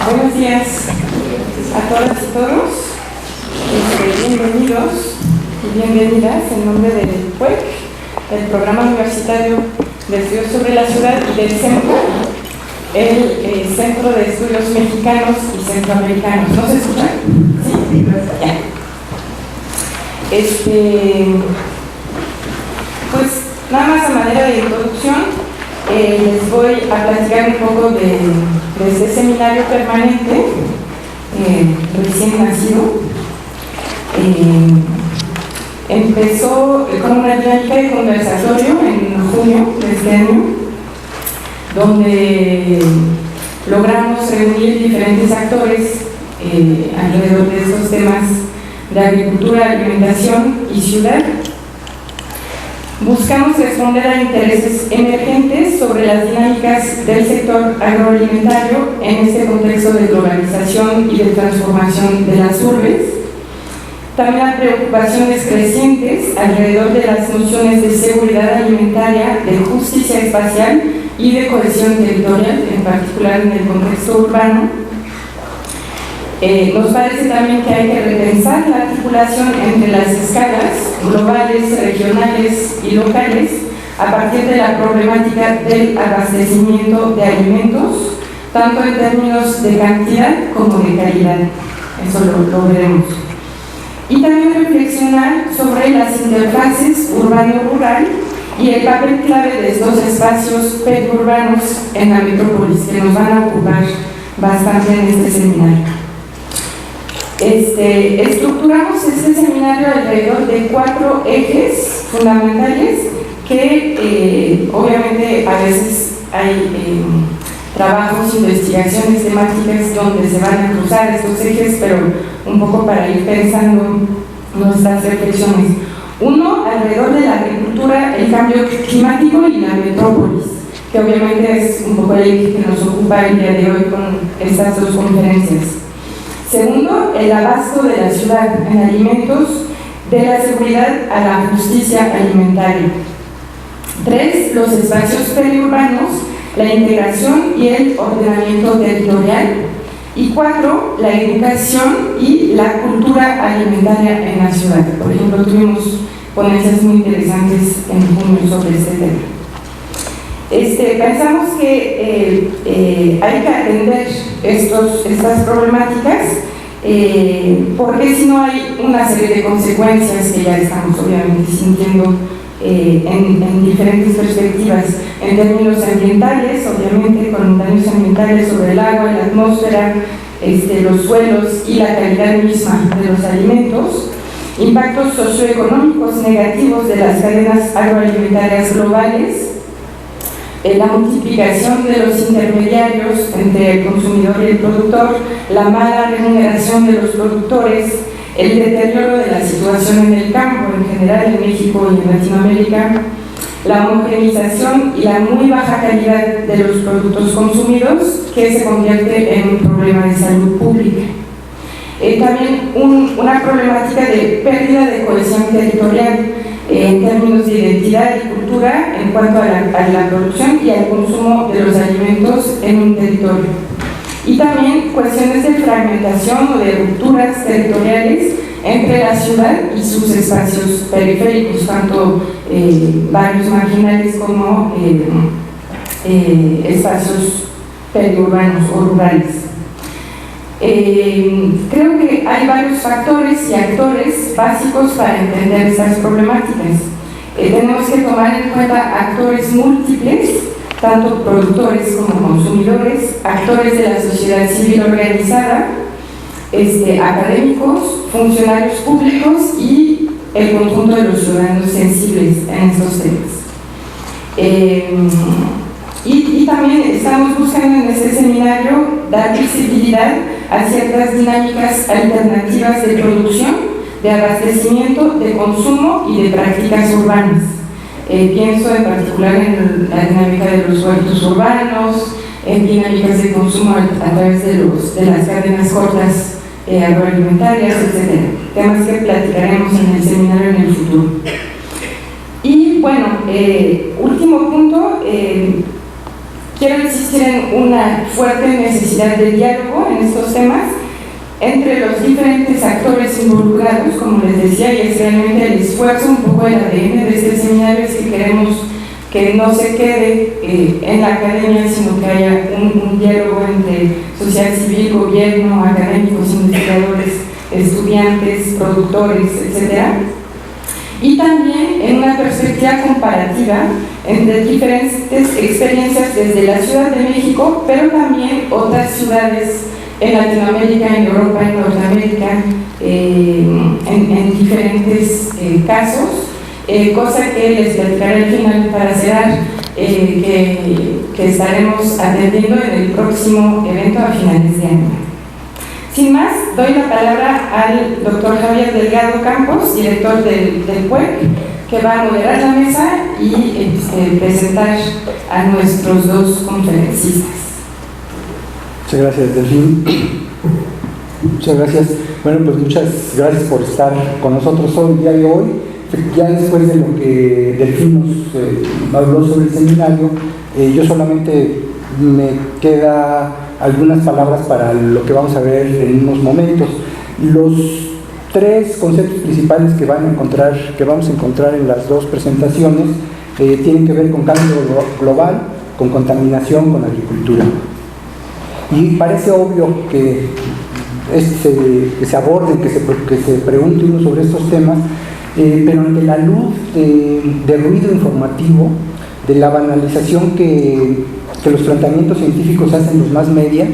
Buenos días a todas y todos. Bienvenidos y bienvenidas en nombre del PUEC, el Programa Universitario de Estudios sobre la Ciudad, y del CENTRO, el Centro de Estudios Mexicanos y Centroamericanos. ¿No se escuchan? Sí, ya. Pues nada más a manera de introducción, les voy a platicar un poco de este seminario permanente recién nacido. Empezó con una dinámica de conversatorio en junio de este año, donde logramos reunir diferentes actores alrededor de estos temas de agricultura, alimentación y ciudad. Buscamos responder a intereses emergentes sobre las dinámicas del sector agroalimentario en este contexto de globalización y de transformación de las urbes. También a preocupaciones crecientes alrededor de las nociones de seguridad alimentaria, de justicia espacial y de cohesión territorial, en particular en el contexto urbano. Nos parece también que hay que repensar la articulación entre las escalas globales, regionales y locales a partir de la problemática del abastecimiento de alimentos, tanto en términos de cantidad como de calidad. Eso lo veremos. Y también reflexionar sobre las interfaces urbano-rural y el papel clave de estos espacios periurbanos en la metrópolis, que nos van a ocupar bastante en este seminario. Estructuramos este seminario alrededor de 4 ejes fundamentales que obviamente a veces hay trabajos, investigaciones temáticas donde se van a cruzar estos ejes, pero un poco para ir pensando nuestras reflexiones. Uno, alrededor de la agricultura, el cambio climático y la metrópolis, que obviamente es un poco el eje que nos ocupa el día de hoy con estas dos conferencias. Segundo, el abasto de la ciudad en alimentos, de la seguridad a la justicia alimentaria. 3, los espacios periurbanos, la integración y el ordenamiento territorial. Y 4, la educación y la cultura alimentaria en la ciudad. Por ejemplo, tuvimos ponencias muy interesantes en junio sobre este tema. Pensamos que hay que atender estas problemáticas porque si no hay una serie de consecuencias que ya estamos obviamente sintiendo en diferentes perspectivas, en términos ambientales, obviamente con daños ambientales sobre el agua, la atmósfera, los suelos y la calidad misma de los alimentos, impactos socioeconómicos negativos de las cadenas agroalimentarias globales, la multiplicación de los intermediarios entre el consumidor y el productor, la mala remuneración de los productores, el deterioro de la situación en el campo en general en México y en Latinoamérica, la homogenización y la muy baja calidad de los productos consumidos, que se convierte en un problema de salud pública. También una problemática de pérdida de cohesión territorial en términos de identidad y cultura en cuanto a la producción y al consumo de los alimentos en un territorio. Y también cuestiones de fragmentación o de rupturas territoriales entre la ciudad y sus espacios periféricos, tanto barrios marginales como espacios periurbanos o rurales. Creo que hay varios factores y actores básicos para entender estas problemáticas. Tenemos que tomar en cuenta actores múltiples, tanto productores como consumidores, actores de la sociedad civil organizada, académicos, funcionarios públicos y el conjunto de los ciudadanos sensibles en estos temas. Y también estamos buscando en este seminario dar visibilidad a ciertas dinámicas alternativas de producción, de abastecimiento, de consumo y de prácticas urbanas. Pienso en particular en la dinámica de los huertos urbanos, en dinámicas de consumo a través de las cadenas cortas agroalimentarias, etc. Temas que platicaremos en el seminario en el futuro. Y bueno, último punto, quiero insistir en una fuerte necesidad de diálogo en estos temas entre los diferentes actores involucrados, como les decía, y es realmente el esfuerzo, un poco el ADN de este seminario, es que queremos que no se quede en la academia, sino que haya un diálogo entre sociedad civil, gobierno, académicos, investigadores, estudiantes, productores, etc. Y también en una perspectiva comparativa entre diferentes experiencias desde la Ciudad de México, pero también otras ciudades en Latinoamérica, en Europa, en Norteamérica, en diferentes casos, cosa que les platicaré al final para cerrar, que estaremos atendiendo en el próximo evento a finales de año. Sin más, doy la palabra al doctor Javier Delgado Campos, director del PUEC, que va a moderar la mesa y presentar a nuestros dos conferencistas. Muchas gracias, Delfín. Muchas gracias. Bueno, pues muchas gracias por estar con nosotros hoy, el día de hoy. Ya después de lo que Delfín nos habló sobre el seminario, yo solamente me queda algunas palabras para lo que vamos a ver en unos momentos. Los tres conceptos principales que vamos a encontrar en las dos presentaciones tienen que ver con cambio global, con contaminación, con agricultura. Y parece obvio que se aborden, que se pregunte uno sobre estos temas, pero ante la luz de ruido informativo, de la banalización que los planteamientos científicos hacen los más media,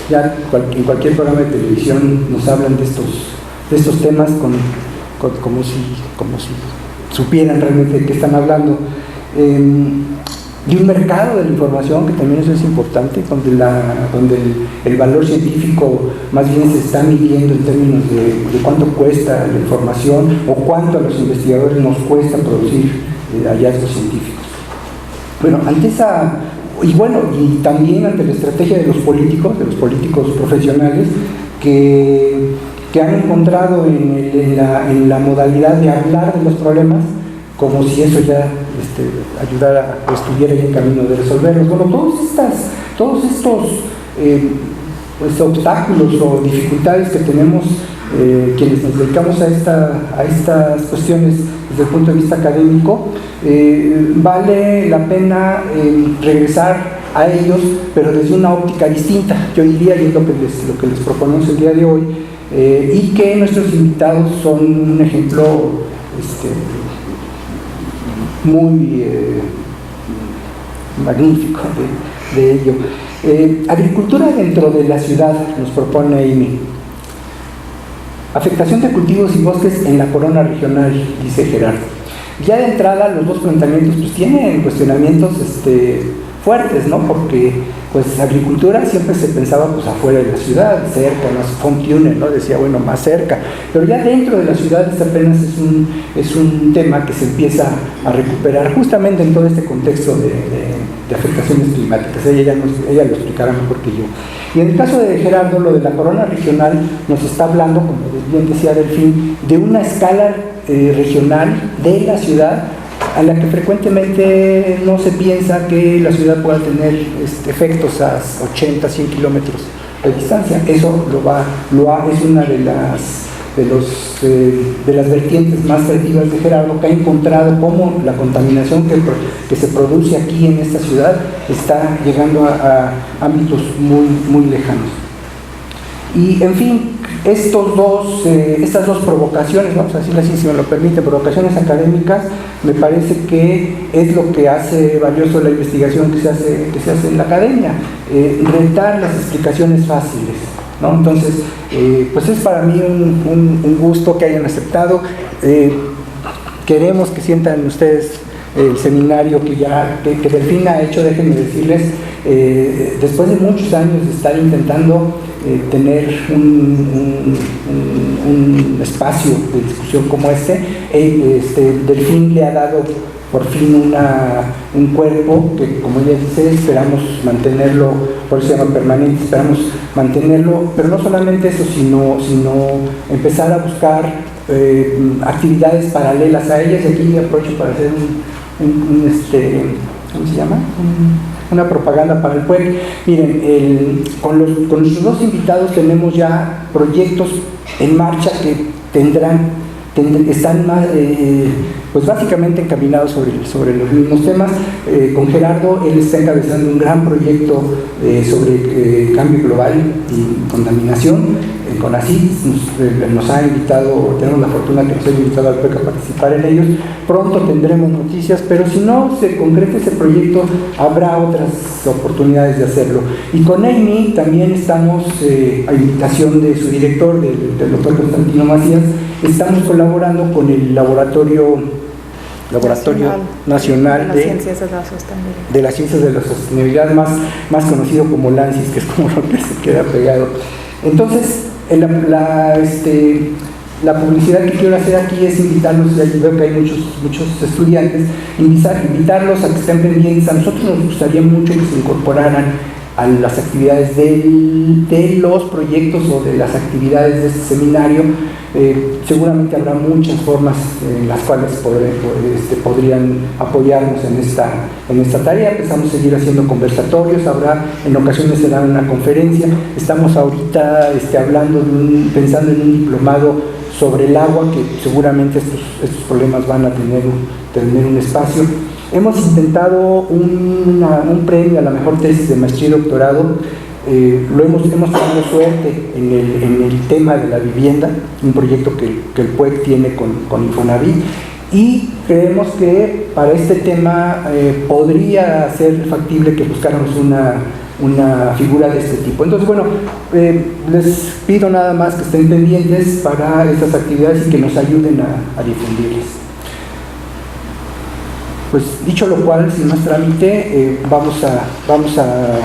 ya en cualquier programa de televisión nos hablan de estos temas como si supieran realmente de qué están hablando. De un mercado de la información, que también eso es importante, donde el valor científico más bien se está midiendo en términos de cuánto cuesta la información o cuánto a los investigadores nos cuesta producir hallazgos científicos. Bueno, ante esa, y también ante la estrategia de los políticos profesionales que han encontrado en la modalidad de hablar de los problemas como si eso ya ayudara o estuviera en el camino de resolverlos. Bueno, todos estos obstáculos o dificultades que tenemos quienes nos dedicamos a estas cuestiones desde el punto de vista académico, vale la pena regresar a ellos, pero desde una óptica distinta, yo diría, y es lo que les proponemos el día de hoy, y que nuestros invitados son un ejemplo muy magnífico de ello. Agricultura dentro de la ciudad, nos propone Amy. Afectación de cultivos y bosques en la corona regional, dice Gerardo. Ya de entrada los dos planteamientos pues tienen cuestionamientos fuertes, ¿no? Porque pues agricultura siempre se pensaba pues afuera de la ciudad, cerca, más home tuner, ¿no? Decía, bueno, más cerca, pero ya dentro de la ciudad apenas es un tema que se empieza a recuperar justamente en todo este contexto de afectaciones climáticas. Ella lo explicará mejor que yo. Y en el caso de Gerardo, lo de la corona regional nos está hablando, como bien decía Delfín, de una escala regional de la ciudad a la que frecuentemente no se piensa que la ciudad pueda tener efectos a 80, 100 kilómetros de distancia. Eso es una de las vertientes más creativas de Gerardo, que ha encontrado cómo la contaminación que se produce aquí en esta ciudad está llegando a ámbitos muy, muy lejanos. Y en fin, estas dos provocaciones, vamos a decirlo así, si me lo permite, provocaciones académicas, me parece que es lo que hace valioso la investigación que se hace en la academia, retar las explicaciones fáciles, ¿no? Entonces, pues es para mí un gusto que hayan aceptado. Queremos que sientan ustedes el seminario que Delfín ha hecho. Déjenme decirles, después de muchos años de estar intentando tener un espacio de discusión como Delfín le ha dado por fin un cuerpo que, como ella dice, esperamos mantenerlo, por eso se llama permanente, esperamos mantenerlo, pero no solamente eso, sino empezar a buscar actividades paralelas a ellas. Y aquí aprovecho para hacer ¿cómo se llama? una propaganda para el PUEC. Miren, con nuestros dos invitados tenemos ya proyectos en marcha que están más, pues básicamente encaminados sobre los mismos temas. Con Gerardo, él está encabezando un gran proyecto sobre cambio global y contaminación. Con así nos ha invitado, tenemos la fortuna que nos ha invitado al PUEC a participar en ellos. Pronto tendremos noticias, pero si no se concreta ese proyecto, habrá otras oportunidades de hacerlo. Y con Amy también estamos, a invitación de su director, del doctor Constantino Macías, estamos colaborando con el Laboratorio Nacional de las Ciencias de la Sostenibilidad, más conocido como LANCIS, que es como lo que se queda pegado. Entonces, la publicidad que quiero hacer aquí es invitarlos, ya veo que hay muchos estudiantes, invitarlos a que estén pendientes. A nosotros nos gustaría mucho que se incorporaran a las actividades de los proyectos o de las actividades de este seminario. Seguramente habrá muchas formas en las cuales podrían apoyarnos en esta tarea. Empezamos a seguir haciendo conversatorios, en ocasiones será una conferencia. Estamos ahorita pensando en un diplomado sobre el agua, que seguramente estos problemas van a tener un espacio. Hemos intentado un premio a la mejor tesis de maestría y doctorado. Hemos tenido suerte en el tema de la vivienda, un proyecto que el PUEC tiene con Infonavit, y creemos que para este tema podría ser factible que buscáramos una figura de este tipo. Entonces, bueno, les pido nada más que estén pendientes para estas actividades y que nos ayuden a difundirlas. Pues dicho lo cual, sin más trámite, vamos a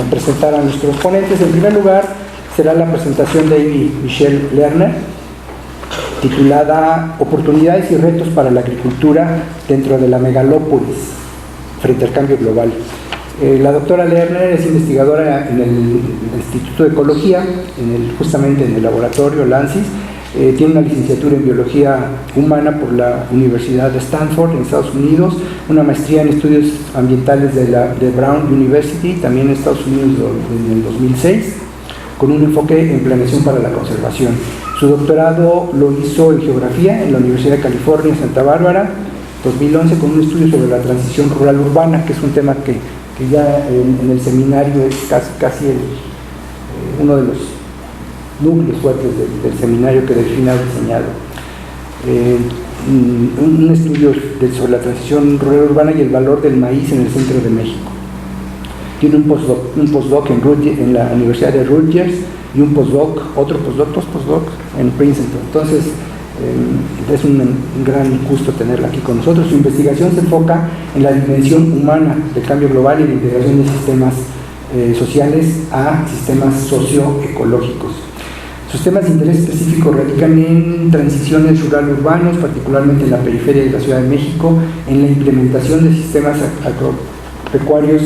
presentar a nuestros ponentes. En primer lugar, será la presentación de Amy Michelle Lerner, titulada Oportunidades y retos para la agricultura dentro de la megalópolis frente al cambio global. La doctora Lerner es investigadora en el Instituto de Ecología, justamente en el laboratorio LANCIS. Tiene una licenciatura en Biología Humana por la Universidad de Stanford en Estados Unidos, una maestría en Estudios Ambientales de Brown University, también en Estados Unidos en el 2006, con un enfoque en planeación para la conservación. Su doctorado lo hizo en Geografía en la Universidad de California en Santa Bárbara, 2011, con un estudio sobre la transición rural-urbana, que es un tema que ya en el seminario es casi uno de los núcleos fuertes del seminario que Delfina ha diseñado. Un estudio sobre la transición rural urbana y el valor del maíz en el centro de México. Tiene un postdoc en la Universidad de Rutgers y dos postdocs en Princeton. Entonces, es un gran gusto tenerla aquí con nosotros. Su investigación se enfoca en la dimensión humana del cambio global y la integración de sistemas sociales a sistemas socioecológicos. Sus temas de interés específico radican en transiciones rural-urbanos, particularmente en la periferia de la Ciudad de México, en la implementación de sistemas agropecuarios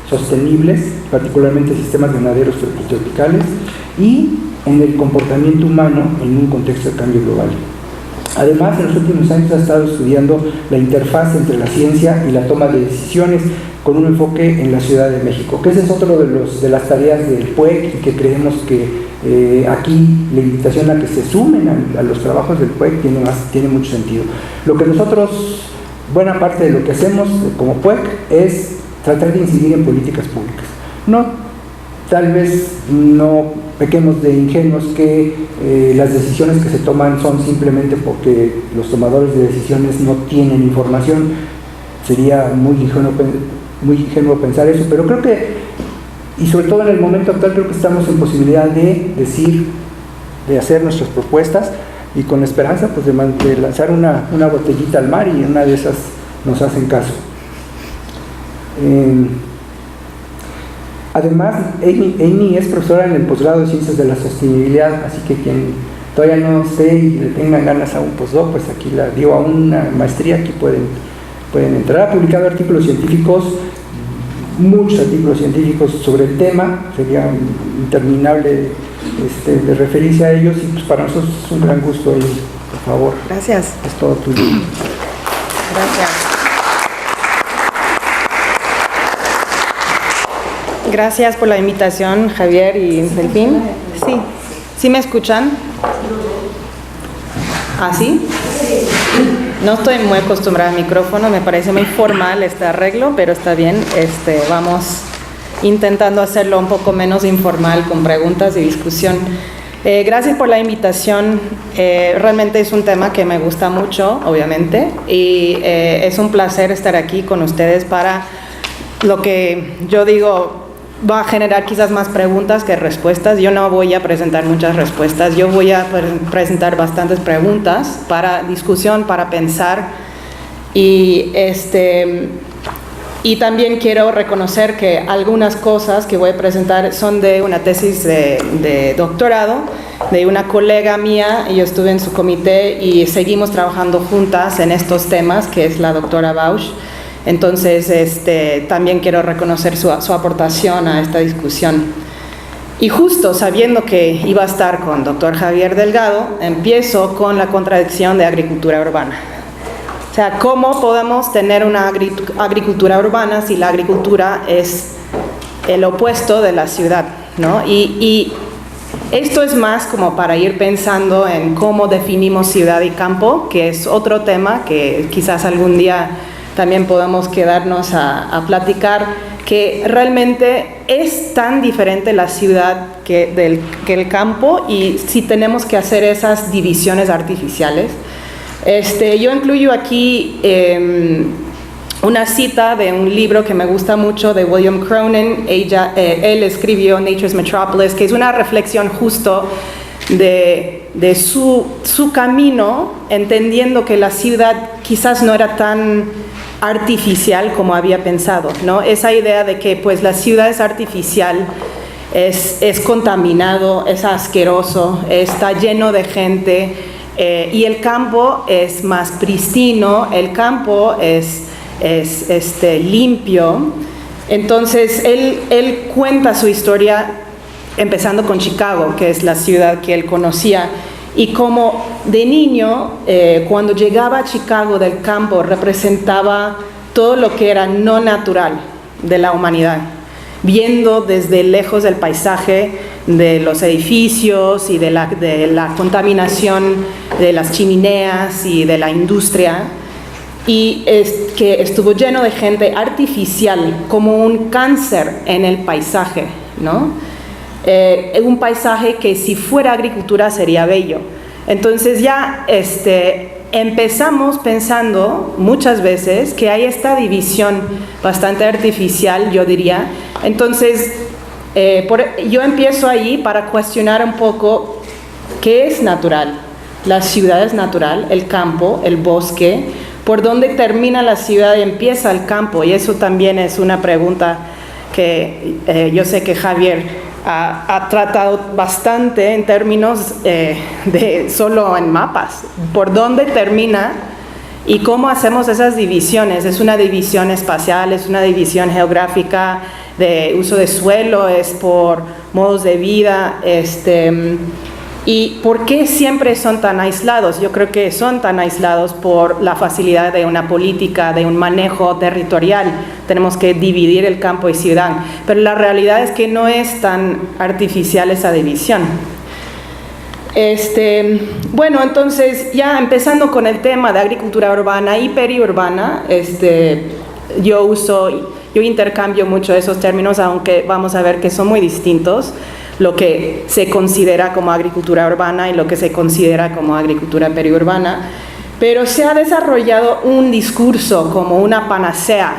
sostenibles, particularmente sistemas ganaderos tropicales, y en el comportamiento humano en un contexto de cambio global. Además, en los últimos años ha estado estudiando la interfaz entre la ciencia y la toma de decisiones, con un enfoque en la Ciudad de México, que ese es otro de las tareas del PUEC, y que creemos que aquí la invitación a que se sumen a los trabajos del PUEC tiene mucho sentido. Lo que nosotros, buena parte de lo que hacemos como PUEC es tratar de incidir en políticas públicas. Tal vez no pequemos de ingenuos que las decisiones que se toman son simplemente porque los tomadores de decisiones no tienen información. Sería muy ingenuo pensar eso, pero creo que, y sobre todo en el momento actual, creo que estamos en posibilidad de hacer nuestras propuestas, y con la esperanza pues de lanzar una botellita al mar, y en una de esas nos hacen caso. Además, Amy es profesora en el posgrado de Ciencias de la Sostenibilidad, así que quien todavía no esté y le tengan ganas a un postdoc, pues aquí a una maestría, aquí pueden entrar. Ha publicado artículos científicos, muchos artículos científicos sobre el tema, sería interminable de referirse a ellos, y pues para nosotros es un gran gusto. Amy, por favor. Gracias. Es todo tuyo. Gracias. Gracias por la invitación, Javier y Delfín. Sí, ¿sí me escuchan? ¿Ah, sí? No estoy muy acostumbrada al micrófono, me parece muy formal este arreglo, pero está bien. Vamos intentando hacerlo un poco menos informal con preguntas y discusión. Gracias por la invitación. Realmente es un tema que me gusta mucho, obviamente, y es un placer estar aquí con ustedes para lo que yo digo va a generar quizás más preguntas que respuestas. Yo no voy a presentar muchas respuestas, yo voy a presentar bastantes preguntas para discusión, para pensar, y también quiero reconocer que algunas cosas que voy a presentar son de una tesis de doctorado de una colega mía, y yo estuve en su comité y seguimos trabajando juntas en estos temas, que es la doctora Bausch. Entonces, también quiero reconocer su aportación a esta discusión. Y justo sabiendo que iba a estar con doctor Javier Delgado, empiezo con la contradicción de agricultura urbana. O sea, ¿cómo podemos tener una agricultura urbana si la agricultura es el opuesto de la ciudad, ¿no? Y esto es más como para ir pensando en cómo definimos ciudad y campo, que es otro tema que quizás algún día también podamos quedarnos a platicar, que realmente es tan diferente la ciudad que el campo, y si tenemos que hacer esas divisiones artificiales. Yo incluyo aquí una cita de un libro que me gusta mucho de William Cronon. Él escribió Nature's Metropolis, que es una reflexión justo de su camino, entendiendo que la ciudad quizás no era tan artificial como había pensado, ¿no? Esa idea de que pues la ciudad es artificial, es contaminado, es asqueroso, está lleno de gente, y el campo es más pristino, el campo es limpio. Entonces él cuenta su historia empezando con Chicago, que es la ciudad que él conocía, y como de niño, cuando llegaba a Chicago del campo, representaba todo lo que era no natural de la humanidad, viendo desde lejos el paisaje de los edificios y de la contaminación de las chimeneas y de la industria, y que estuvo lleno de gente artificial, como un cáncer en el paisaje, ¿no? Un paisaje que si fuera agricultura sería bello. Entonces ya empezamos pensando muchas veces que hay esta división bastante artificial, yo diría. Entonces yo empiezo ahí para cuestionar un poco qué es natural. La ciudad es natural, el campo, el bosque, por dónde termina la ciudad y empieza el campo, y eso también es una pregunta que yo sé que Javier ha tratado bastante en términos de solo en mapas, por dónde termina y cómo hacemos esas divisiones. Es una división espacial, es una división geográfica, de uso de suelo, es por modos de vida, y ¿por qué siempre son tan aislados? Yo creo que son tan aislados por la facilidad de una política, de un manejo territorial. Tenemos que dividir el campo y ciudad, pero la realidad es que no es tan artificial esa división. Bueno, entonces ya empezando con el tema de agricultura urbana y periurbana, yo intercambio mucho esos términos, aunque vamos a ver que son muy distintos, lo que se considera como agricultura urbana y lo que se considera como agricultura periurbana, pero se ha desarrollado un discurso como una panacea.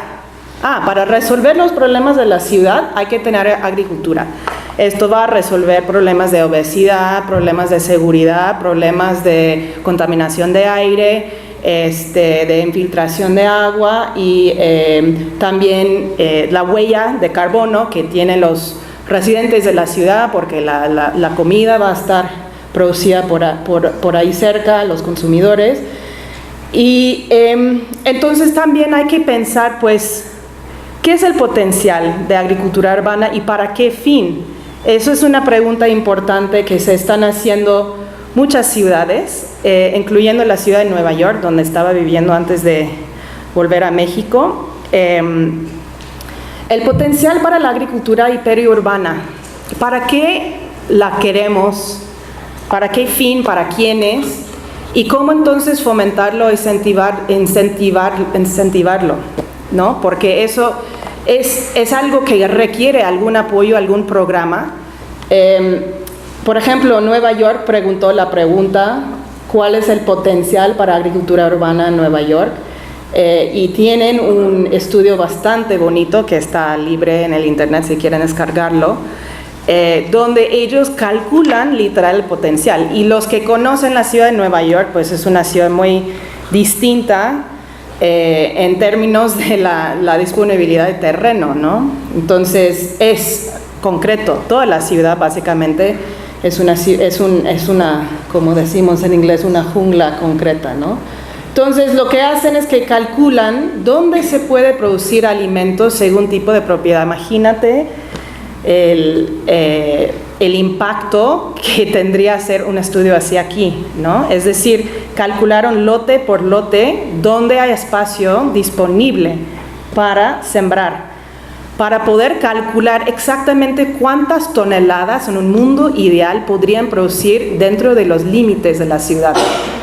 Para resolver los problemas de la ciudad hay que tener agricultura. Esto va a resolver problemas de obesidad, problemas de seguridad, problemas de contaminación de aire, de infiltración de agua, y también la huella de carbono que tienen los residentes de la ciudad, porque la comida va a estar producida por ahí cerca, los consumidores. Y entonces también hay que pensar, pues, ¿qué es el potencial de agricultura urbana y para qué fin? Eso es una pregunta importante que se están haciendo muchas ciudades, incluyendo la ciudad de Nueva York, donde estaba viviendo antes de volver a México. El potencial para la agricultura periurbana. ¿Para qué la queremos? ¿Para qué fin? ¿Para quiénes? ¿Y cómo entonces fomentarlo, incentivarlo? ¿No? Porque eso es algo que requiere algún apoyo, algún programa. Por ejemplo, Nueva York preguntó la pregunta, ¿cuál es el potencial para agricultura urbana en Nueva York? Y tienen un estudio bastante bonito que está libre en el internet si quieren descargarlo, donde ellos calculan literal el potencial. Y los que conocen la ciudad de Nueva York, pues es una ciudad muy distinta en términos de la disponibilidad de terreno, ¿no? Entonces es concreto, toda la ciudad básicamente es una, como decimos en inglés, una jungla concreta, ¿no? Entonces lo que hacen es que calculan dónde se puede producir alimentos según tipo de propiedad. Imagínate el impacto que tendría hacer un estudio así aquí, ¿no? Es decir, calcularon lote por lote dónde hay espacio disponible para sembrar, para poder calcular exactamente cuántas toneladas en un mundo ideal podrían producir dentro de los límites de la ciudad,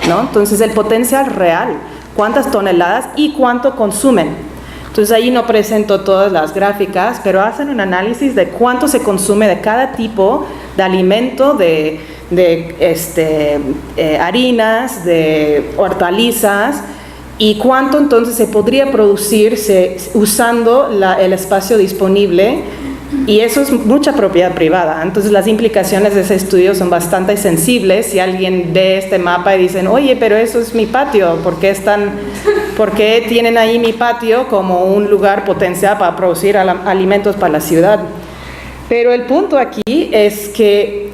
¿no? Entonces el potencial real, cuántas toneladas y cuánto consumen. Entonces ahí no presento todas las gráficas, pero hacen un análisis de cuánto se consume de cada tipo de alimento, de harinas, de hortalizas, y cuánto entonces se podría producir usando el espacio disponible, y eso es mucha propiedad privada. Entonces las implicaciones de ese estudio son bastante sensibles. Si alguien ve este mapa y dicen, oye, pero eso es mi patio, ¿por qué tienen ahí mi patio como un lugar potencial para producir alimentos para la ciudad? Pero el punto aquí es que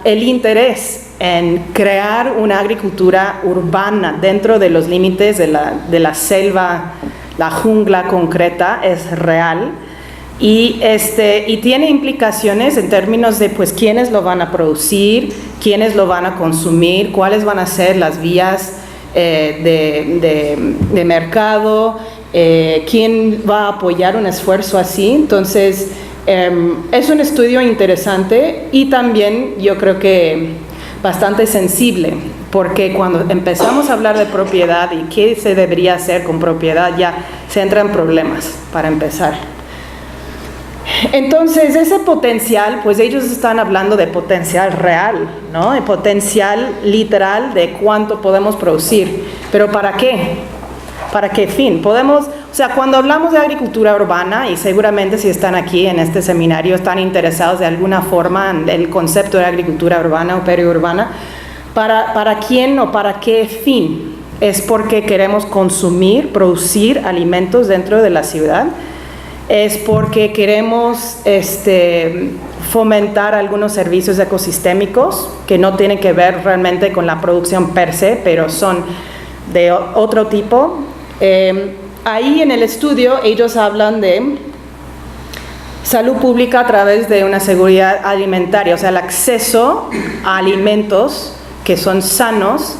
el interés en crear una agricultura urbana dentro de los límites de la selva, la jungla concreta, es real. Y tiene implicaciones en términos de pues quiénes lo van a producir, quiénes lo van a consumir, cuáles van a ser las vías de mercado, quién va a apoyar un esfuerzo así. Entonces es un estudio interesante y también yo creo que bastante sensible, porque cuando empezamos a hablar de propiedad y qué se debería hacer con propiedad, ya se entran problemas para empezar. Entonces ese potencial, pues ellos están hablando de potencial real, ¿no? De potencial literal de cuánto podemos producir, pero ¿para qué? ¿Para qué fin? Cuando hablamos de agricultura urbana, y seguramente si están aquí en este seminario están interesados de alguna forma en el concepto de agricultura urbana o periurbana, ¿para quién o para qué fin? ¿Es porque queremos consumir, producir alimentos dentro de la ciudad? ¿Es porque queremos fomentar algunos servicios ecosistémicos que no tienen que ver realmente con la producción per se, pero son de otro tipo? Ahí en el estudio ellos hablan de salud pública a través de una seguridad alimentaria, o sea, el acceso a alimentos que son sanos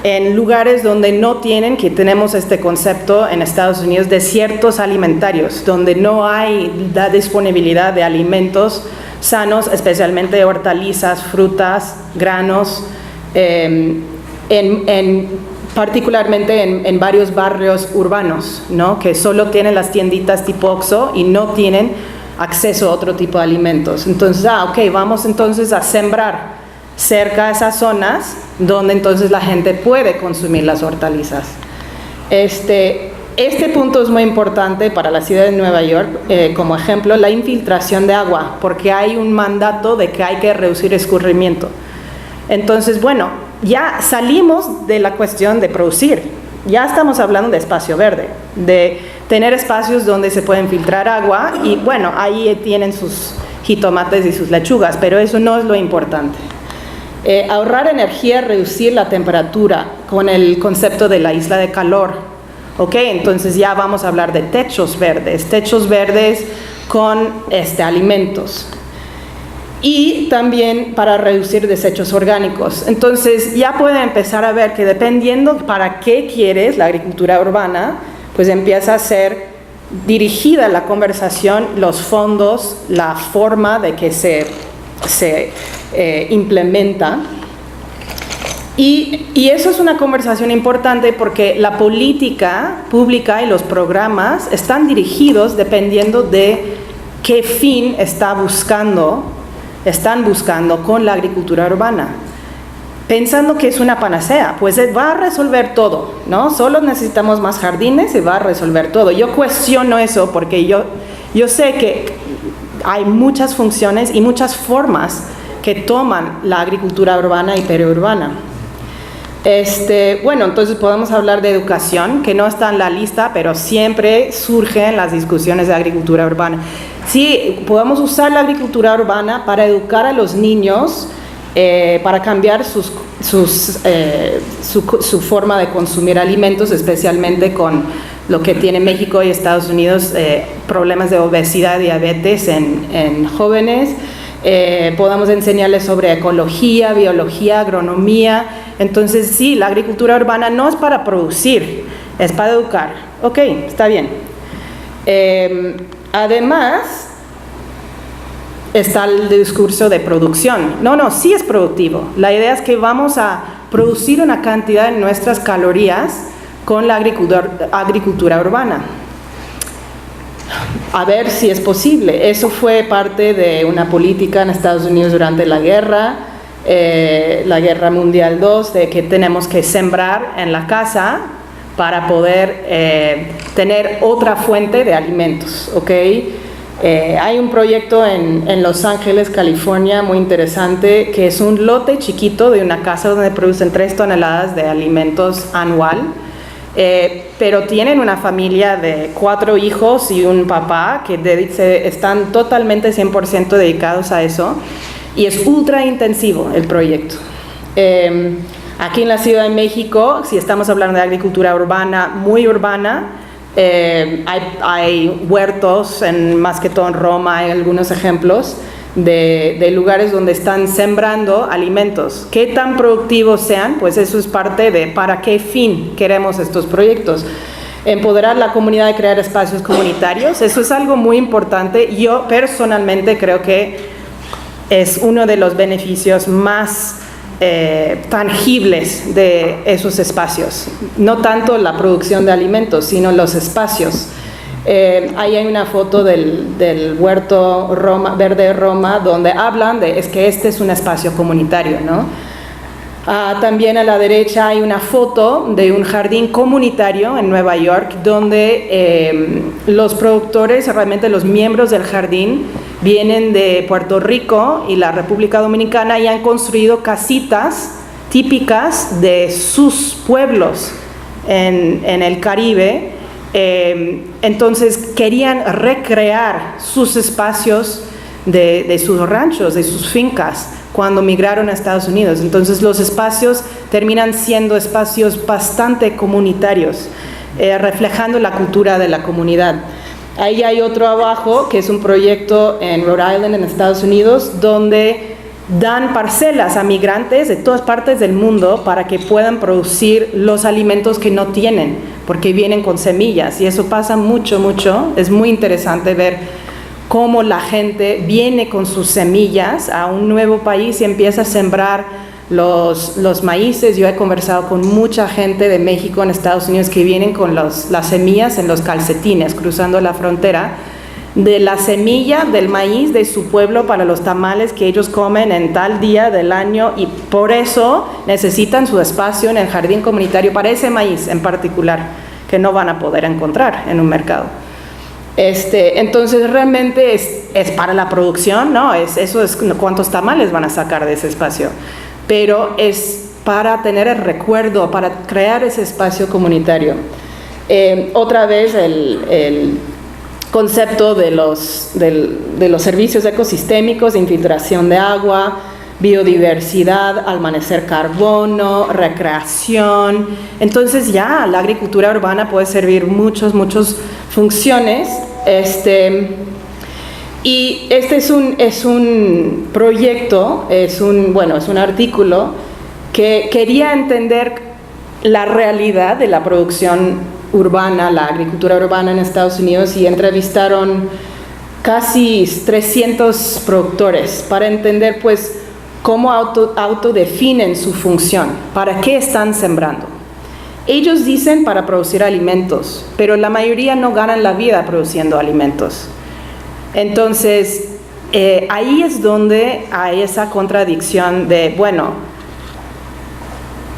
en lugares donde no tienen, que tenemos este concepto en Estados Unidos, desiertos alimentarios, donde no hay la disponibilidad de alimentos sanos, especialmente hortalizas, frutas, granos, particularmente en varios barrios urbanos, ¿no? Que solo tienen las tienditas tipo Oxxo y no tienen acceso a otro tipo de alimentos. Entonces, vamos entonces a sembrar cerca de esas zonas donde entonces la gente puede consumir las hortalizas. Este punto es muy importante para la ciudad de Nueva York, como ejemplo, la infiltración de agua, porque hay un mandato de que hay que reducir escurrimiento. Entonces, bueno, ya salimos de la cuestión de producir, ya estamos hablando de espacio verde, de tener espacios donde se puede filtrar agua, y bueno, ahí tienen sus jitomates y sus lechugas, pero eso no es lo importante. Ahorrar energía, reducir la temperatura con el concepto de la isla de calor. ¿Ok? Entonces ya vamos a hablar de techos verdes con alimentos. Y también para reducir desechos orgánicos. Entonces ya pueden empezar a ver que dependiendo para qué quieres la agricultura urbana, pues empieza a ser dirigida la conversación, los fondos, la forma de que se implementa. Y eso es una conversación importante porque la política pública y los programas están dirigidos dependiendo de qué fin están buscando con la agricultura urbana. Pensando que es una panacea, pues va a resolver todo, ¿no? Solo necesitamos más jardines y va a resolver todo. Yo cuestiono eso porque yo sé que hay muchas funciones y muchas formas que toman la agricultura urbana y periurbana. Bueno, entonces podemos hablar de educación, que no está en la lista, pero siempre surgen las discusiones de agricultura urbana. Sí, podemos usar la agricultura urbana para educar a los niños, para cambiar su forma de consumir alimentos, especialmente con lo que tiene México y Estados Unidos, problemas de obesidad y diabetes en jóvenes. Podamos enseñarles sobre ecología, biología, agronomía. Entonces sí, la agricultura urbana no es para producir, es para educar. Ok, está bien. Además, está el discurso de producción. No, sí es productivo. La idea es que vamos a producir una cantidad de nuestras calorías con la agricultura urbana. A ver si es posible. Eso fue parte de una política en Estados Unidos durante la Guerra Mundial II, de que tenemos que sembrar en la casa para poder tener otra fuente de alimentos, ¿ok? Hay un proyecto en Los Ángeles, California, muy interesante, que es un lote chiquito de una casa donde producen 3 toneladas de alimentos anual. Pero tienen una familia de 4 hijos y un papá que están totalmente 100% dedicados a eso, y es ultra intensivo el proyecto. Aquí en la Ciudad de México, si estamos hablando de agricultura urbana, muy urbana, hay huertos, más que todo en Roma hay algunos ejemplos de lugares donde están sembrando alimentos. ¿Qué tan productivos sean? Pues eso es parte de para qué fin queremos estos proyectos. Empoderar la comunidad y crear espacios comunitarios, eso es algo muy importante. Yo personalmente creo que es uno de los beneficios más tangibles de esos espacios. No tanto la producción de alimentos, sino los espacios. Ahí hay una foto del huerto verde Roma, donde hablan de que este es un espacio comunitario, ¿no? También a la derecha hay una foto de un jardín comunitario en Nueva York, donde los productores, realmente los miembros del jardín, vienen de Puerto Rico y la República Dominicana y han construido casitas típicas de sus pueblos en el Caribe. Entonces querían recrear sus espacios de sus ranchos, de sus fincas, cuando migraron a Estados Unidos. Entonces los espacios terminan siendo espacios bastante comunitarios, reflejando la cultura de la comunidad. Ahí hay otro abajo, que es un proyecto en Rhode Island, en Estados Unidos, donde dan parcelas a migrantes de todas partes del mundo para que puedan producir los alimentos que no tienen, porque vienen con semillas, y eso pasa mucho. Es muy interesante ver cómo la gente viene con sus semillas a un nuevo país y empieza a sembrar los maíces. Yo he conversado con mucha gente de México en Estados Unidos que vienen con las semillas en los calcetines, cruzando la frontera, de la semilla del maíz de su pueblo para los tamales que ellos comen en tal día del año, y por eso necesitan su espacio en el jardín comunitario para ese maíz en particular, que no van a poder encontrar en un mercado. Entonces realmente es para la producción, ¿no? Eso es cuántos tamales van a sacar de ese espacio, pero es para tener el recuerdo, para crear ese espacio comunitario. Otra vez el concepto de los servicios ecosistémicos, infiltración de agua, biodiversidad, almacenar carbono, recreación. Entonces ya la agricultura urbana puede servir muchas funciones. Y este es un proyecto, es un artículo que quería entender la realidad de la producción urbana, la agricultura urbana en Estados Unidos, y entrevistaron casi 300 productores para entender pues cómo autodefinen su función, para qué están sembrando. Ellos dicen para producir alimentos, pero la mayoría no ganan la vida produciendo alimentos. Entonces, ahí es donde hay esa contradicción de, bueno,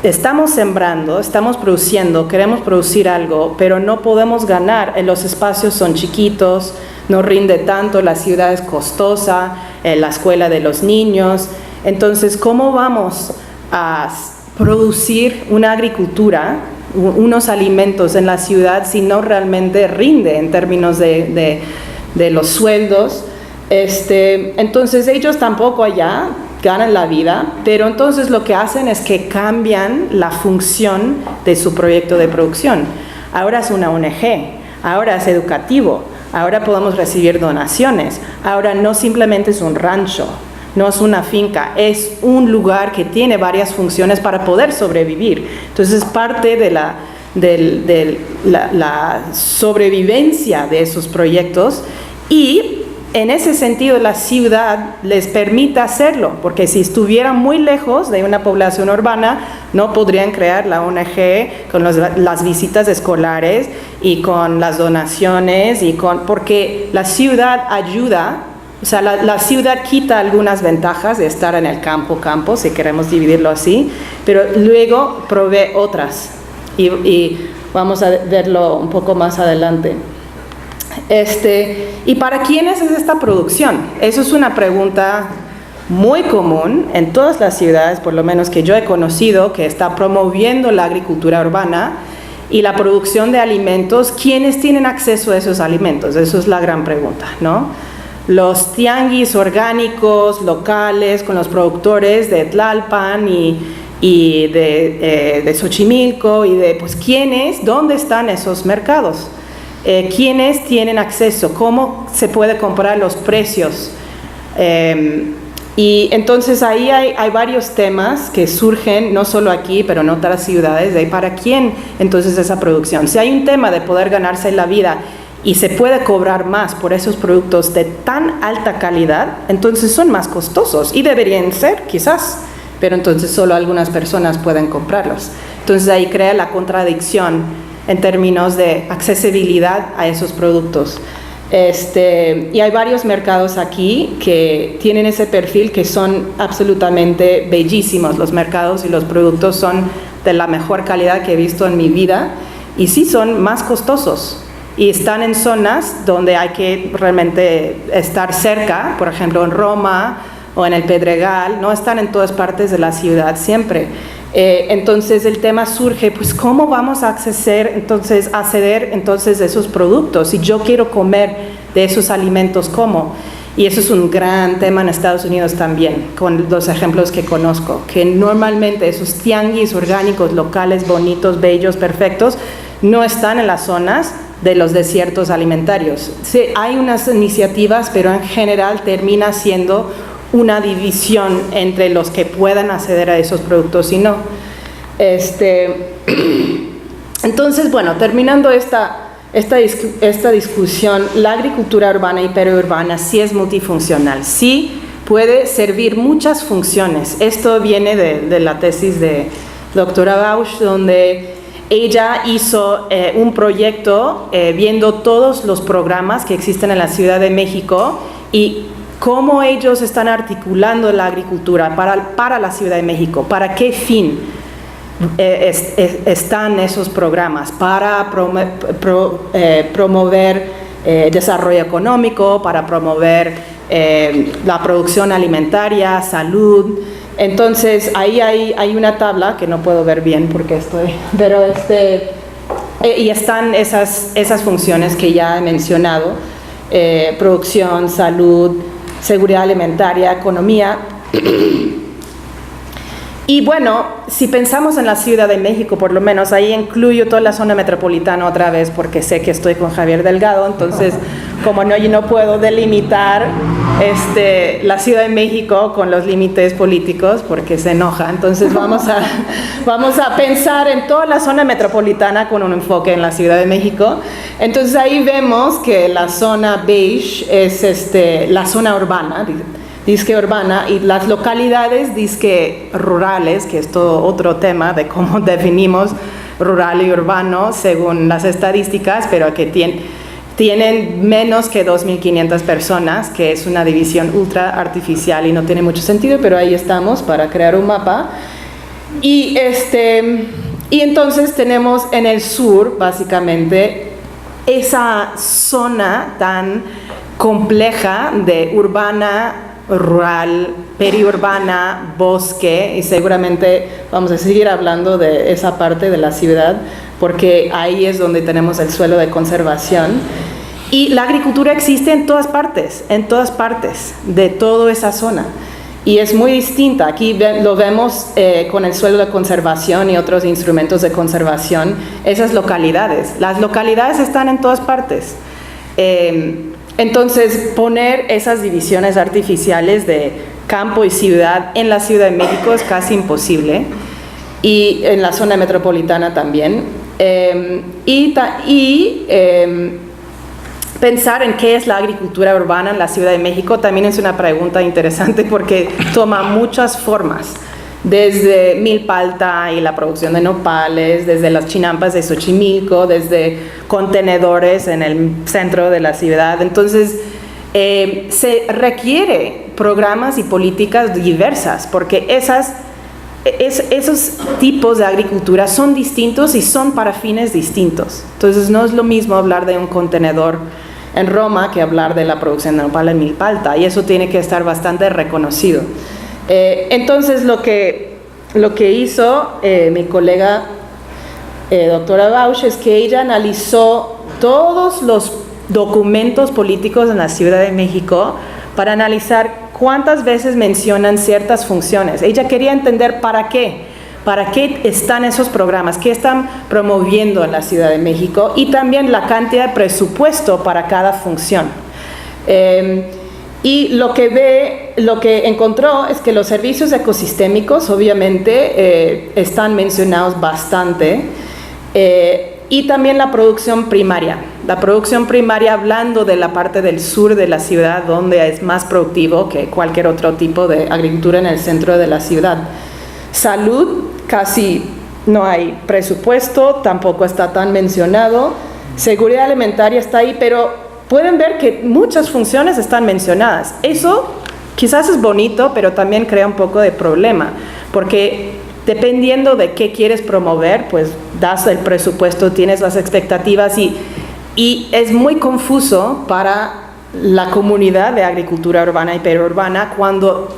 estamos sembrando, estamos produciendo, queremos producir algo, pero no podemos ganar, los espacios son chiquitos, no rinde tanto, la ciudad es costosa, la escuela de los niños. Entonces, ¿cómo vamos a producir una agricultura, unos alimentos en la ciudad si no realmente rinde en términos de los sueldos? Entonces, ellos tampoco allá ganan la vida, pero entonces lo que hacen es que cambian la función de su proyecto de producción. Ahora es una ONG, ahora es educativo, ahora podemos recibir donaciones, ahora no simplemente es un rancho, no es una finca, es un lugar que tiene varias funciones para poder sobrevivir. Entonces es parte de la sobrevivencia de esos proyectos, y en ese sentido la ciudad les permite hacerlo, porque si estuvieran muy lejos de una población urbana, no podrían crear la ONG con las visitas escolares y con las donaciones, porque la ciudad ayuda, o sea, la ciudad quita algunas ventajas de estar en el campo, si queremos dividirlo así, pero luego provee otras, y vamos a verlo un poco más adelante. ¿Y para quiénes es esta producción? Eso es una pregunta muy común en todas las ciudades, por lo menos que yo he conocido, que está promoviendo la agricultura urbana y la producción de alimentos. ¿Quiénes tienen acceso a esos alimentos? Eso es la gran pregunta, ¿no? Los tianguis orgánicos locales con los productores de Tlalpan y de Xochimilco, y de, pues, ¿quiénes? ¿Dónde están esos mercados? ¿Quiénes tienen acceso? ¿Cómo se puede comprar los precios? Y entonces ahí hay varios temas que surgen, no solo aquí, pero en otras ciudades, de para quién entonces esa producción. Si hay un tema de poder ganarse la vida y se puede cobrar más por esos productos de tan alta calidad, entonces son más costosos, y deberían ser, quizás, pero entonces solo algunas personas pueden comprarlos. Entonces ahí crea la contradicción en términos de accesibilidad a esos productos. Y hay varios mercados aquí que tienen ese perfil, que son absolutamente bellísimos. Los mercados y los productos son de la mejor calidad que he visto en mi vida, y sí son más costosos, y están en zonas donde hay que realmente estar cerca, por ejemplo en Roma o en el Pedregal, no están en todas partes de la ciudad siempre. Entonces el tema surge, pues ¿cómo vamos a acceder entonces de esos productos? Si yo quiero comer de esos alimentos, ¿cómo? Y eso es un gran tema en Estados Unidos también, con los ejemplos que conozco, que normalmente esos tianguis orgánicos locales, bonitos, bellos, perfectos, no están en las zonas de los desiertos alimentarios. Sí, hay unas iniciativas, pero en general termina siendo una división entre los que puedan acceder a esos productos y no. Entonces, bueno, terminando esta discusión, la agricultura urbana y periurbana sí es multifuncional, sí puede servir muchas funciones. Esto viene de la tesis de doctora Bausch, donde ella hizo un proyecto viendo todos los programas que existen en la Ciudad de México y cómo ellos están articulando la agricultura para la Ciudad de México, para qué fin están esos programas, para promover desarrollo económico, para promover la producción alimentaria, salud. Entonces ahí hay una tabla que no puedo ver bien porque pero y están esas funciones que ya he mencionado, producción, salud, seguridad alimentaria, economía. Y bueno, si pensamos en la Ciudad de México, por lo menos, ahí incluyo toda la zona metropolitana otra vez, porque sé que estoy con Javier Delgado, entonces, como no, yo no puedo delimitar la Ciudad de México con los límites políticos, porque se enoja. Entonces, vamos a pensar en toda la zona metropolitana con un enfoque en la Ciudad de México. Entonces, ahí vemos que la zona beige es la zona urbana, disque urbana, y las localidades disque rurales, que es todo otro tema de cómo definimos rural y urbano según las estadísticas, pero que tienen menos que 2.500 personas, que es una división ultra artificial y no tiene mucho sentido, pero ahí estamos para crear un mapa. Y entonces tenemos en el sur, básicamente, esa zona tan compleja de urbana, rural, periurbana, bosque, y seguramente vamos a seguir hablando de esa parte de la ciudad, porque ahí es donde tenemos el suelo de conservación. Y la agricultura existe en todas partes de toda esa zona. Y es muy distinta. Aquí lo vemos con el suelo de conservación y otros instrumentos de conservación, esas localidades. Las localidades están en todas partes. Entonces, poner esas divisiones artificiales de campo y ciudad en la Ciudad de México es casi imposible, y en la zona metropolitana también. Pensar en qué es la agricultura urbana en la Ciudad de México también es una pregunta interesante, porque toma muchas formas. Desde milpa y la producción de nopales, desde las chinampas de Xochimilco, desde contenedores en el centro de la ciudad. Entonces, se requiere programas y políticas diversas, porque esos tipos de agricultura son distintos y son para fines distintos. Entonces, no es lo mismo hablar de un contenedor en Roma que hablar de la producción de nopal en milpa, y eso tiene que estar bastante reconocido. Entonces, lo que hizo mi colega doctora Bausch es que ella analizó todos los documentos políticos en la Ciudad de México para analizar cuántas veces mencionan ciertas funciones. Ella quería entender para qué están esos programas, qué están promoviendo en la Ciudad de México, y también la cantidad de presupuesto para cada función. Y lo que encontró es que los servicios ecosistémicos obviamente están mencionados bastante, y también la producción primaria. La producción primaria, hablando de la parte del sur de la ciudad, donde es más productivo que cualquier otro tipo de agricultura en el centro de la ciudad. Salud, casi no hay presupuesto, tampoco está tan mencionado. Seguridad alimentaria está ahí, pero pueden ver que muchas funciones están mencionadas. Eso quizás es bonito, pero también crea un poco de problema, porque dependiendo de qué quieres promover, pues das el presupuesto, tienes las expectativas, y es muy confuso para la comunidad de agricultura urbana y periurbana cuando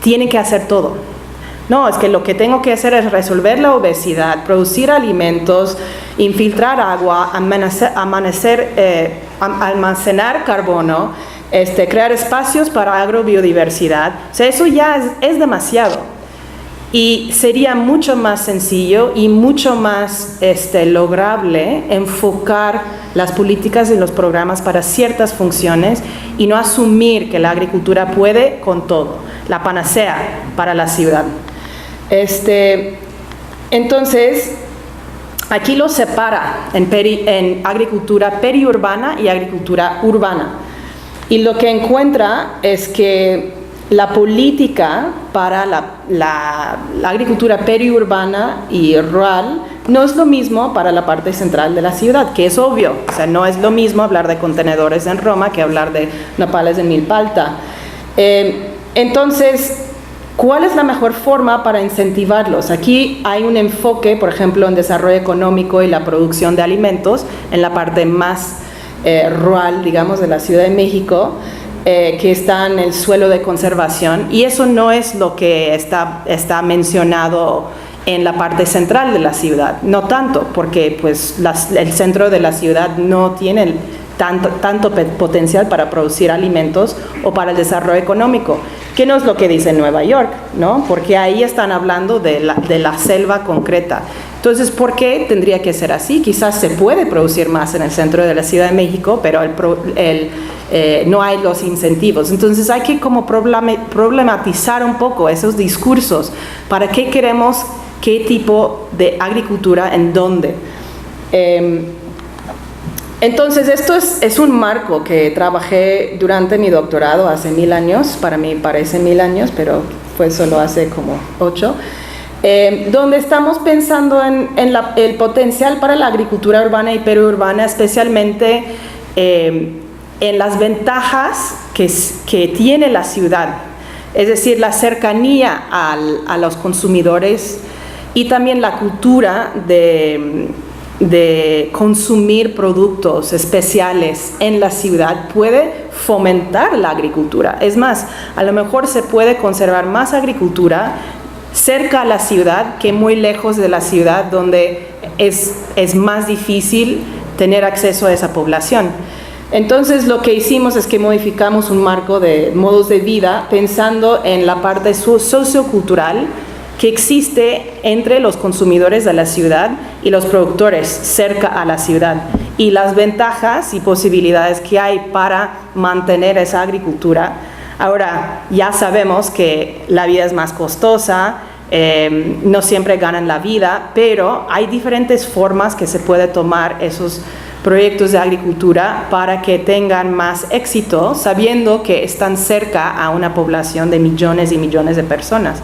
tienen que hacer todo. No, es que lo que tengo que hacer es resolver la obesidad, producir alimentos, infiltrar agua, almacenar carbono, crear espacios para agrobiodiversidad. O sea, eso ya es demasiado. Y sería mucho más sencillo y mucho más lograble enfocar las políticas y los programas para ciertas funciones, y no asumir que la agricultura puede con todo, la panacea para la ciudad. Entonces, aquí lo separa en agricultura periurbana y agricultura urbana. Y lo que encuentra es que la política para la agricultura periurbana y rural no es lo mismo para la parte central de la ciudad, que es obvio. O sea, no es lo mismo hablar de contenedores en Roma que hablar de nopales en milpa. Entonces, ¿cuál es la mejor forma para incentivarlos? Aquí hay un enfoque, por ejemplo, en desarrollo económico y la producción de alimentos, en la parte más rural, digamos, de la Ciudad de México, que está en el suelo de conservación, y eso no es lo que está mencionado en la parte central de la ciudad, no tanto, porque pues el centro de la ciudad no tiene tanto potencial para producir alimentos o para el desarrollo económico, que no es lo que dice Nueva York, ¿no? Porque ahí están hablando de la selva concreta. Entonces, ¿por qué tendría que ser así? Quizás se puede producir más en el centro de la Ciudad de México, pero no hay los incentivos. Entonces, hay que como problematizar un poco esos discursos. ¿Para qué queremos qué tipo de agricultura en dónde? Entonces, esto es un marco que trabajé durante mi doctorado hace 1000 años. Para mí parece 1000 años, pero fue solo hace como 8. Donde estamos pensando en el potencial para la agricultura urbana y periurbana, especialmente en las ventajas que tiene la ciudad, es decir, la cercanía a los consumidores y también la cultura de consumir productos especiales en la ciudad puede fomentar la agricultura. Es más, a lo mejor se puede conservar más agricultura cerca a la ciudad que muy lejos de la ciudad, donde es más difícil tener acceso a esa población. Entonces, lo que hicimos es que modificamos un marco de modos de vida pensando en la parte sociocultural que existe entre los consumidores de la ciudad y los productores cerca a la ciudad, y las ventajas y posibilidades que hay para mantener esa agricultura. Ahora, ya sabemos que la vida es más costosa, no siempre ganan la vida, pero hay diferentes formas que se puede tomar esos proyectos de agricultura para que tengan más éxito, sabiendo que están cerca a una población de millones y millones de personas.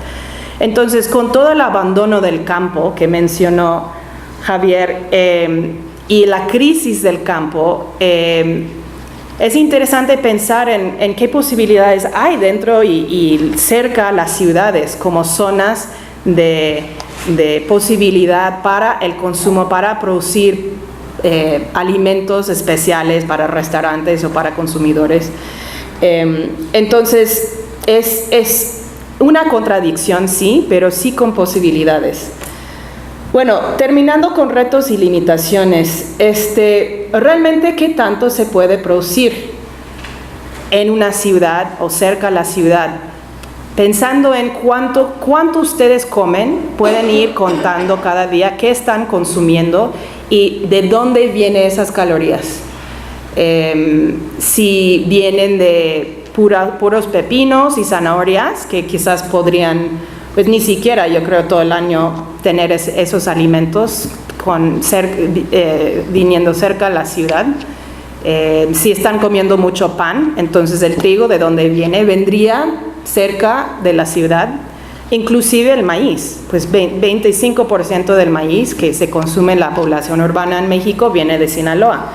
Entonces, con todo el abandono del campo que mencionó Javier y la crisis del campo, es interesante pensar en qué posibilidades hay dentro y cerca a las ciudades como zonas de posibilidad para el consumo, para producir alimentos especiales para restaurantes o para consumidores. Entonces, es una contradicción, sí, pero sí con posibilidades. Bueno, terminando con retos y limitaciones, realmente ¿qué tanto se puede producir en una ciudad o cerca a la ciudad? Pensando en cuánto ustedes comen, pueden ir contando cada día qué están consumiendo y de dónde vienen esas calorías. Si vienen de puros pepinos y zanahorias, que quizás podrían, pues ni siquiera yo creo todo el año tener esos alimentos viniendo cerca a la ciudad. Si están comiendo mucho pan, entonces el trigo de donde vendría cerca de la ciudad. Inclusive el maíz, pues 25% del maíz que se consume en la población urbana en México viene de Sinaloa.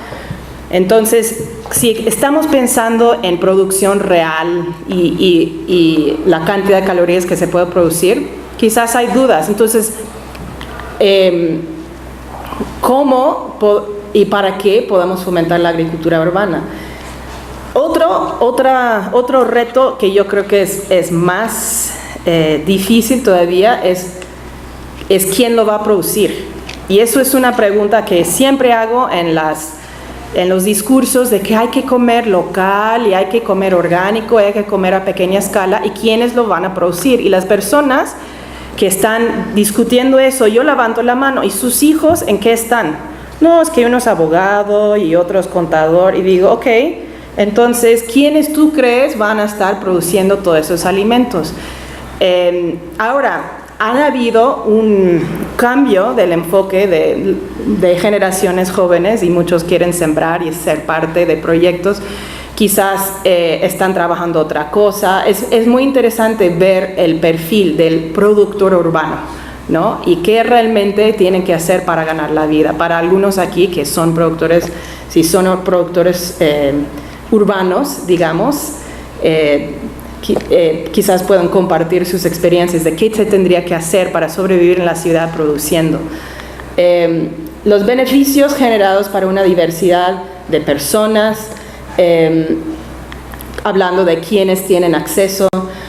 Entonces, si estamos pensando en producción real y la cantidad de calorías que se puede producir, quizás hay dudas. Entonces, ¿cómo y para qué podemos fomentar la agricultura urbana? Otro reto que yo creo que es más difícil todavía es quién lo va a producir. Y eso es una pregunta que siempre hago en los discursos de que hay que comer local y hay que comer orgánico, hay que comer a pequeña escala, y quiénes lo van a producir. Y las personas que están discutiendo eso, yo levanto la mano, ¿y sus hijos en qué están? No, es que uno es abogado y otro es contador, y digo, ok, entonces, ¿quiénes tú crees van a estar produciendo todos esos alimentos? Ahora, ha habido un cambio del enfoque de generaciones jóvenes, y muchos quieren sembrar y ser parte de proyectos. Quizás están trabajando otra cosa. Es muy interesante ver el perfil del productor urbano, ¿no? Y qué realmente tienen que hacer para ganar la vida. Para algunos aquí que son productores, si son productores urbanos, digamos, quizás puedan compartir sus experiencias de qué se tendría que hacer para sobrevivir en la ciudad produciendo. Los beneficios generados para una diversidad de personas, hablando de quienes tienen acceso,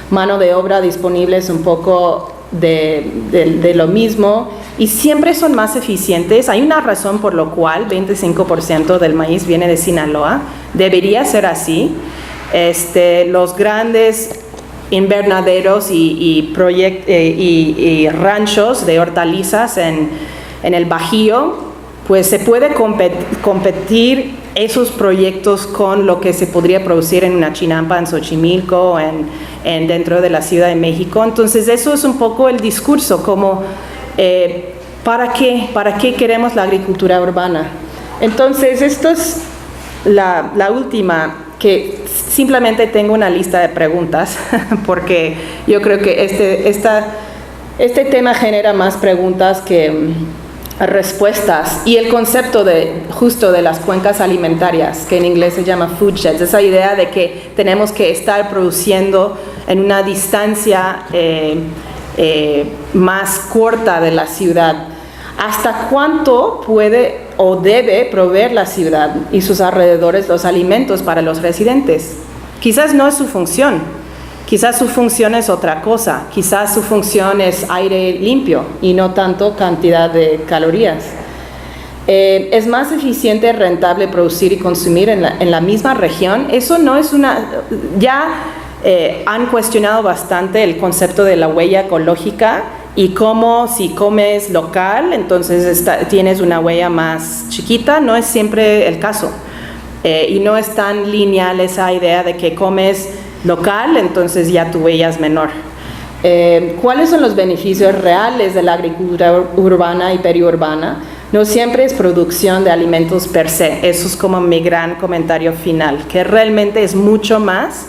mano de obra disponible, es un poco de lo mismo. y siempre son más eficientes. Hay una razón por la cual 25% del maíz viene de Sinaloa. Debería ser así. Los grandes invernaderos y ranchos de hortalizas en el Bajío, pues se puede competir esos proyectos con lo que se podría producir en una chinampa en Xochimilco, dentro de la Ciudad de México. Entonces eso es un poco el discurso, como ¿para qué queremos la agricultura urbana? Entonces esto es la última, que simplemente tengo una lista de preguntas, porque yo creo que este tema genera más preguntas que respuestas, y el concepto justo de las cuencas alimentarias, que en inglés se llama food sheds, esa idea de que tenemos que estar produciendo en una distancia más corta de la ciudad. ¿Hasta cuánto puede o debe proveer la ciudad y sus alrededores los alimentos para los residentes? Quizás no es su función, quizás su función es otra cosa, quizás su función es aire limpio y no tanto cantidad de calorías. ¿Es más eficiente, rentable producir y consumir en la misma región? Eso no es han cuestionado bastante el concepto de la huella ecológica, y cómo si comes local, entonces tienes una huella más chiquita. No es siempre el caso. Y no es tan lineal esa idea de que comes local, entonces ya tu huella es menor. ¿Cuáles son los beneficios reales de la agricultura urbana y periurbana? No siempre es producción de alimentos per se. Eso es como mi gran comentario final, que realmente es mucho más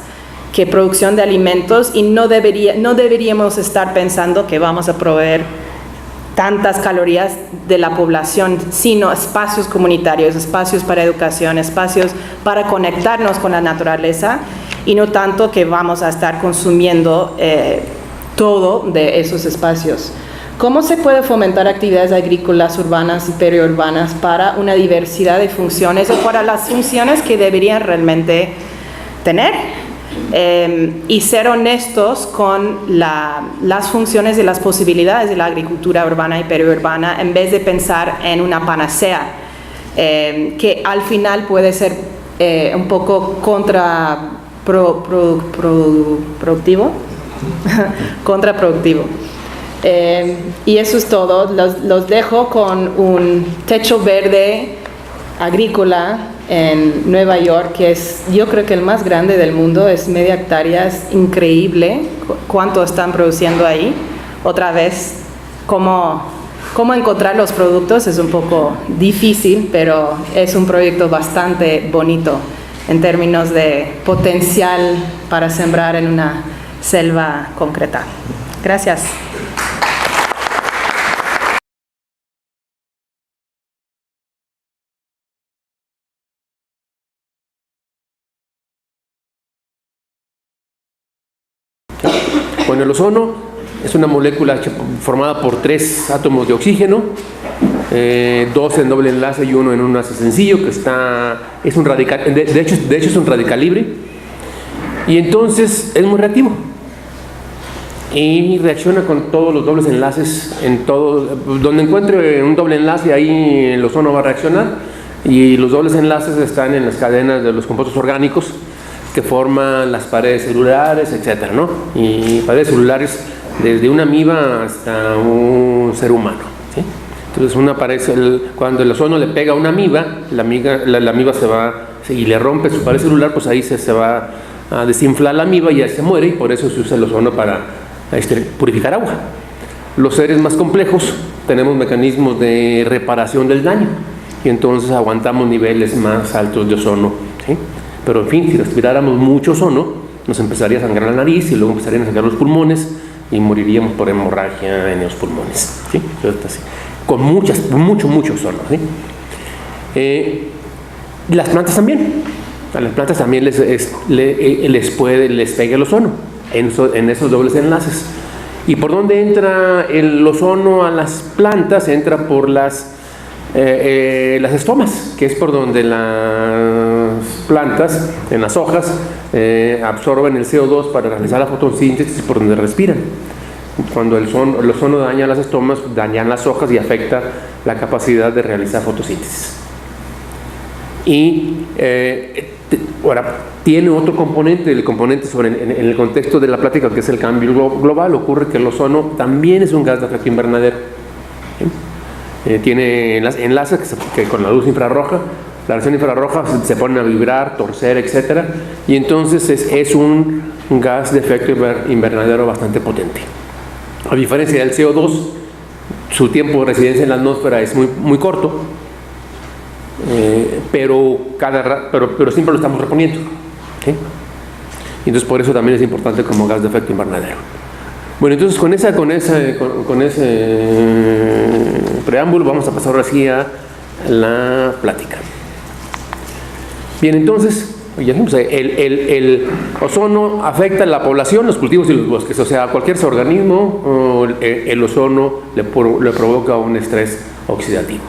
que producción de alimentos, y no deberíamos estar pensando que vamos a proveer tantas calorías de la población, sino espacios comunitarios, espacios para educación, espacios para conectarnos con la naturaleza, y no tanto que vamos a estar consumiendo todo de esos espacios. ¿Cómo se puede fomentar actividades agrícolas urbanas y periurbanas para una diversidad de funciones, o para las funciones que deberían realmente tener? Y ser honestos con las funciones y las posibilidades de la agricultura urbana y periurbana, en vez de pensar en una panacea, que al final puede ser un poco contraproductivo. Contraproductivo. Y eso es todo. Los dejo con un techo verde agrícola en Nueva York, que es, yo creo que el más grande del mundo, es media hectárea. Es increíble cuánto están produciendo ahí. Otra vez, cómo encontrar los productos es un poco difícil, pero es un proyecto bastante bonito en términos de potencial para sembrar en una selva concreta. Gracias. Bueno, el ozono es una molécula formada por 3 átomos de oxígeno, 2 en doble enlace y 1 en un enlace sencillo, que es un radical, de hecho es un radical libre, y entonces es muy reactivo y reacciona con todos los dobles enlaces. Donde encuentre un doble enlace, ahí el ozono va a reaccionar, y los dobles enlaces están en las cadenas de los compuestos orgánicos que forman las paredes celulares, etcétera, ¿no? Y paredes celulares desde una amiba hasta un ser humano, ¿sí? Entonces cuando el ozono le pega a una amiba, la amiba se va, y le rompe su pared celular, pues ahí se va a desinflar la amiba y ya se muere, y por eso se usa el ozono para purificar agua. Los seres más complejos tenemos mecanismos de reparación del daño, y entonces aguantamos niveles más altos de ozono, ¿sí? Pero en fin, si respiráramos mucho ozono, nos empezaría a sangrar la nariz, y luego empezarían a sangrar los pulmones, y moriríamos por hemorragia en los pulmones, ¿sí? Así, con mucho ozono, ¿sí? Las plantas también. A las plantas también les pega el ozono en esos dobles enlaces. ¿Y por dónde entra el ozono a las plantas? Entra por las estomas, que es por donde las plantas, en las hojas, absorben el CO2 para realizar la fotosíntesis, por donde respiran. cuando el ozono daña las estomas, dañan las hojas y afecta la capacidad de realizar fotosíntesis. Y ahora, tiene otro componente, el componente en el contexto de la plática, que es el cambio global. Ocurre que el ozono también es un gas de efecto invernadero. Tiene enlaces que con la luz infrarroja, la radiación infrarroja se pone a vibrar, torcer, etc. Y entonces es un gas de efecto invernadero bastante potente. A diferencia del CO2, su tiempo de residencia en la atmósfera es muy corto, pero siempre lo estamos reponiendo. ¿Sí? Entonces por eso también es importante como gas de efecto invernadero. Bueno, entonces con ese preámbulo vamos a pasar ahora sí a la plática. Bien, entonces, el ozono afecta a la población, los cultivos y los bosques. O sea, a cualquier organismo el ozono le provoca un estrés oxidativo.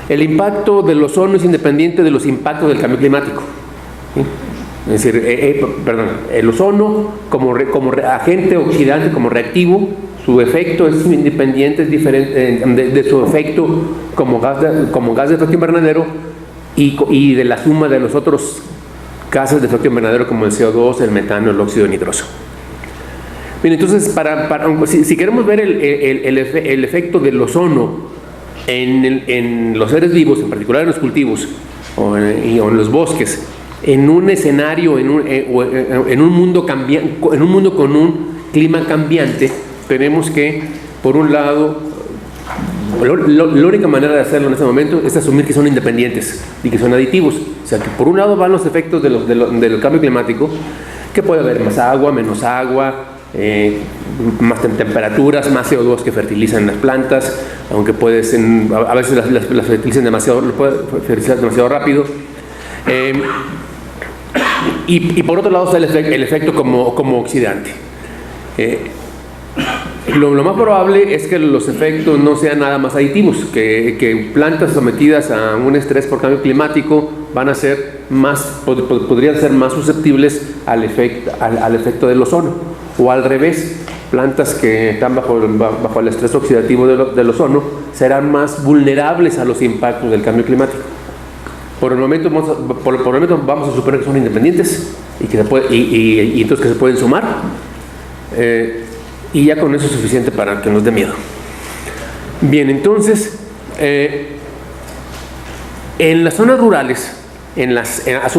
El impacto del ozono es independiente de los impactos del cambio climático. ¿Sí? Es decir, el ozono como agente oxidante, como reactivo, su efecto es independiente, es diferente de su efecto como gas de efecto invernadero y de la suma de los otros gases de efecto invernadero como el CO2, el metano, el óxido nitroso. Bien, entonces, si queremos ver el efecto del ozono en los seres vivos, en particular en los cultivos o en los bosques, en un escenario, en un mundo con un clima cambiante, tenemos que, por un lado, la única manera de hacerlo en este momento es asumir que son independientes y que son aditivos. O sea, que por un lado van los efectos del cambio climático, que puede haber más agua, menos agua, más temperaturas, más CO2 que fertilizan las plantas, aunque a veces las fertilizan demasiado rápido. Y por otro lado está el efecto como oxidante. Lo más probable es que los efectos no sean nada más aditivos, que plantas sometidas a un estrés por cambio climático podrían ser más susceptibles al efecto del ozono, o al revés, plantas que están bajo el estrés oxidativo del ozono serán más vulnerables a los impactos del cambio climático. Por el momento vamos a suponer que son independientes y entonces que se pueden sumar, y ya con eso es suficiente para que nos dé miedo. Bien, entonces en las zonas rurales,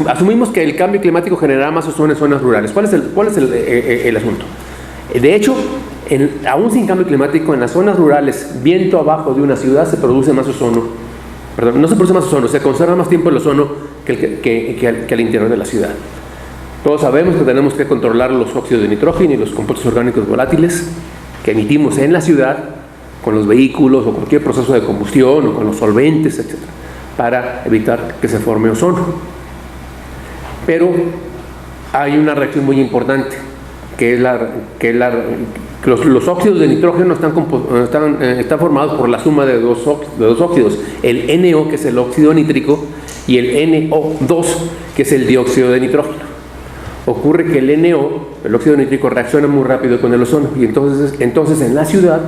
asumimos que el cambio climático generará más ozono en zonas rurales. ¿Cuál es el asunto? De hecho, aún sin cambio climático, en las zonas rurales, viento abajo de una ciudad, se produce más ozono. Perdón, no se produce más ozono, se conserva más tiempo el ozono que al interior de la ciudad. Todos sabemos que tenemos que controlar los óxidos de nitrógeno y los compuestos orgánicos volátiles que emitimos en la ciudad con los vehículos o cualquier proceso de combustión o con los solventes, etc., para evitar que se forme ozono. Pero hay una reacción muy importante, que los óxidos de nitrógeno están formados por la suma de dos óxidos, el NO, que es el óxido nítrico, y el NO2, que es el dióxido de nitrógeno. Ocurre que el NO, el óxido nítrico, reacciona muy rápido con el ozono, y entonces en la ciudad,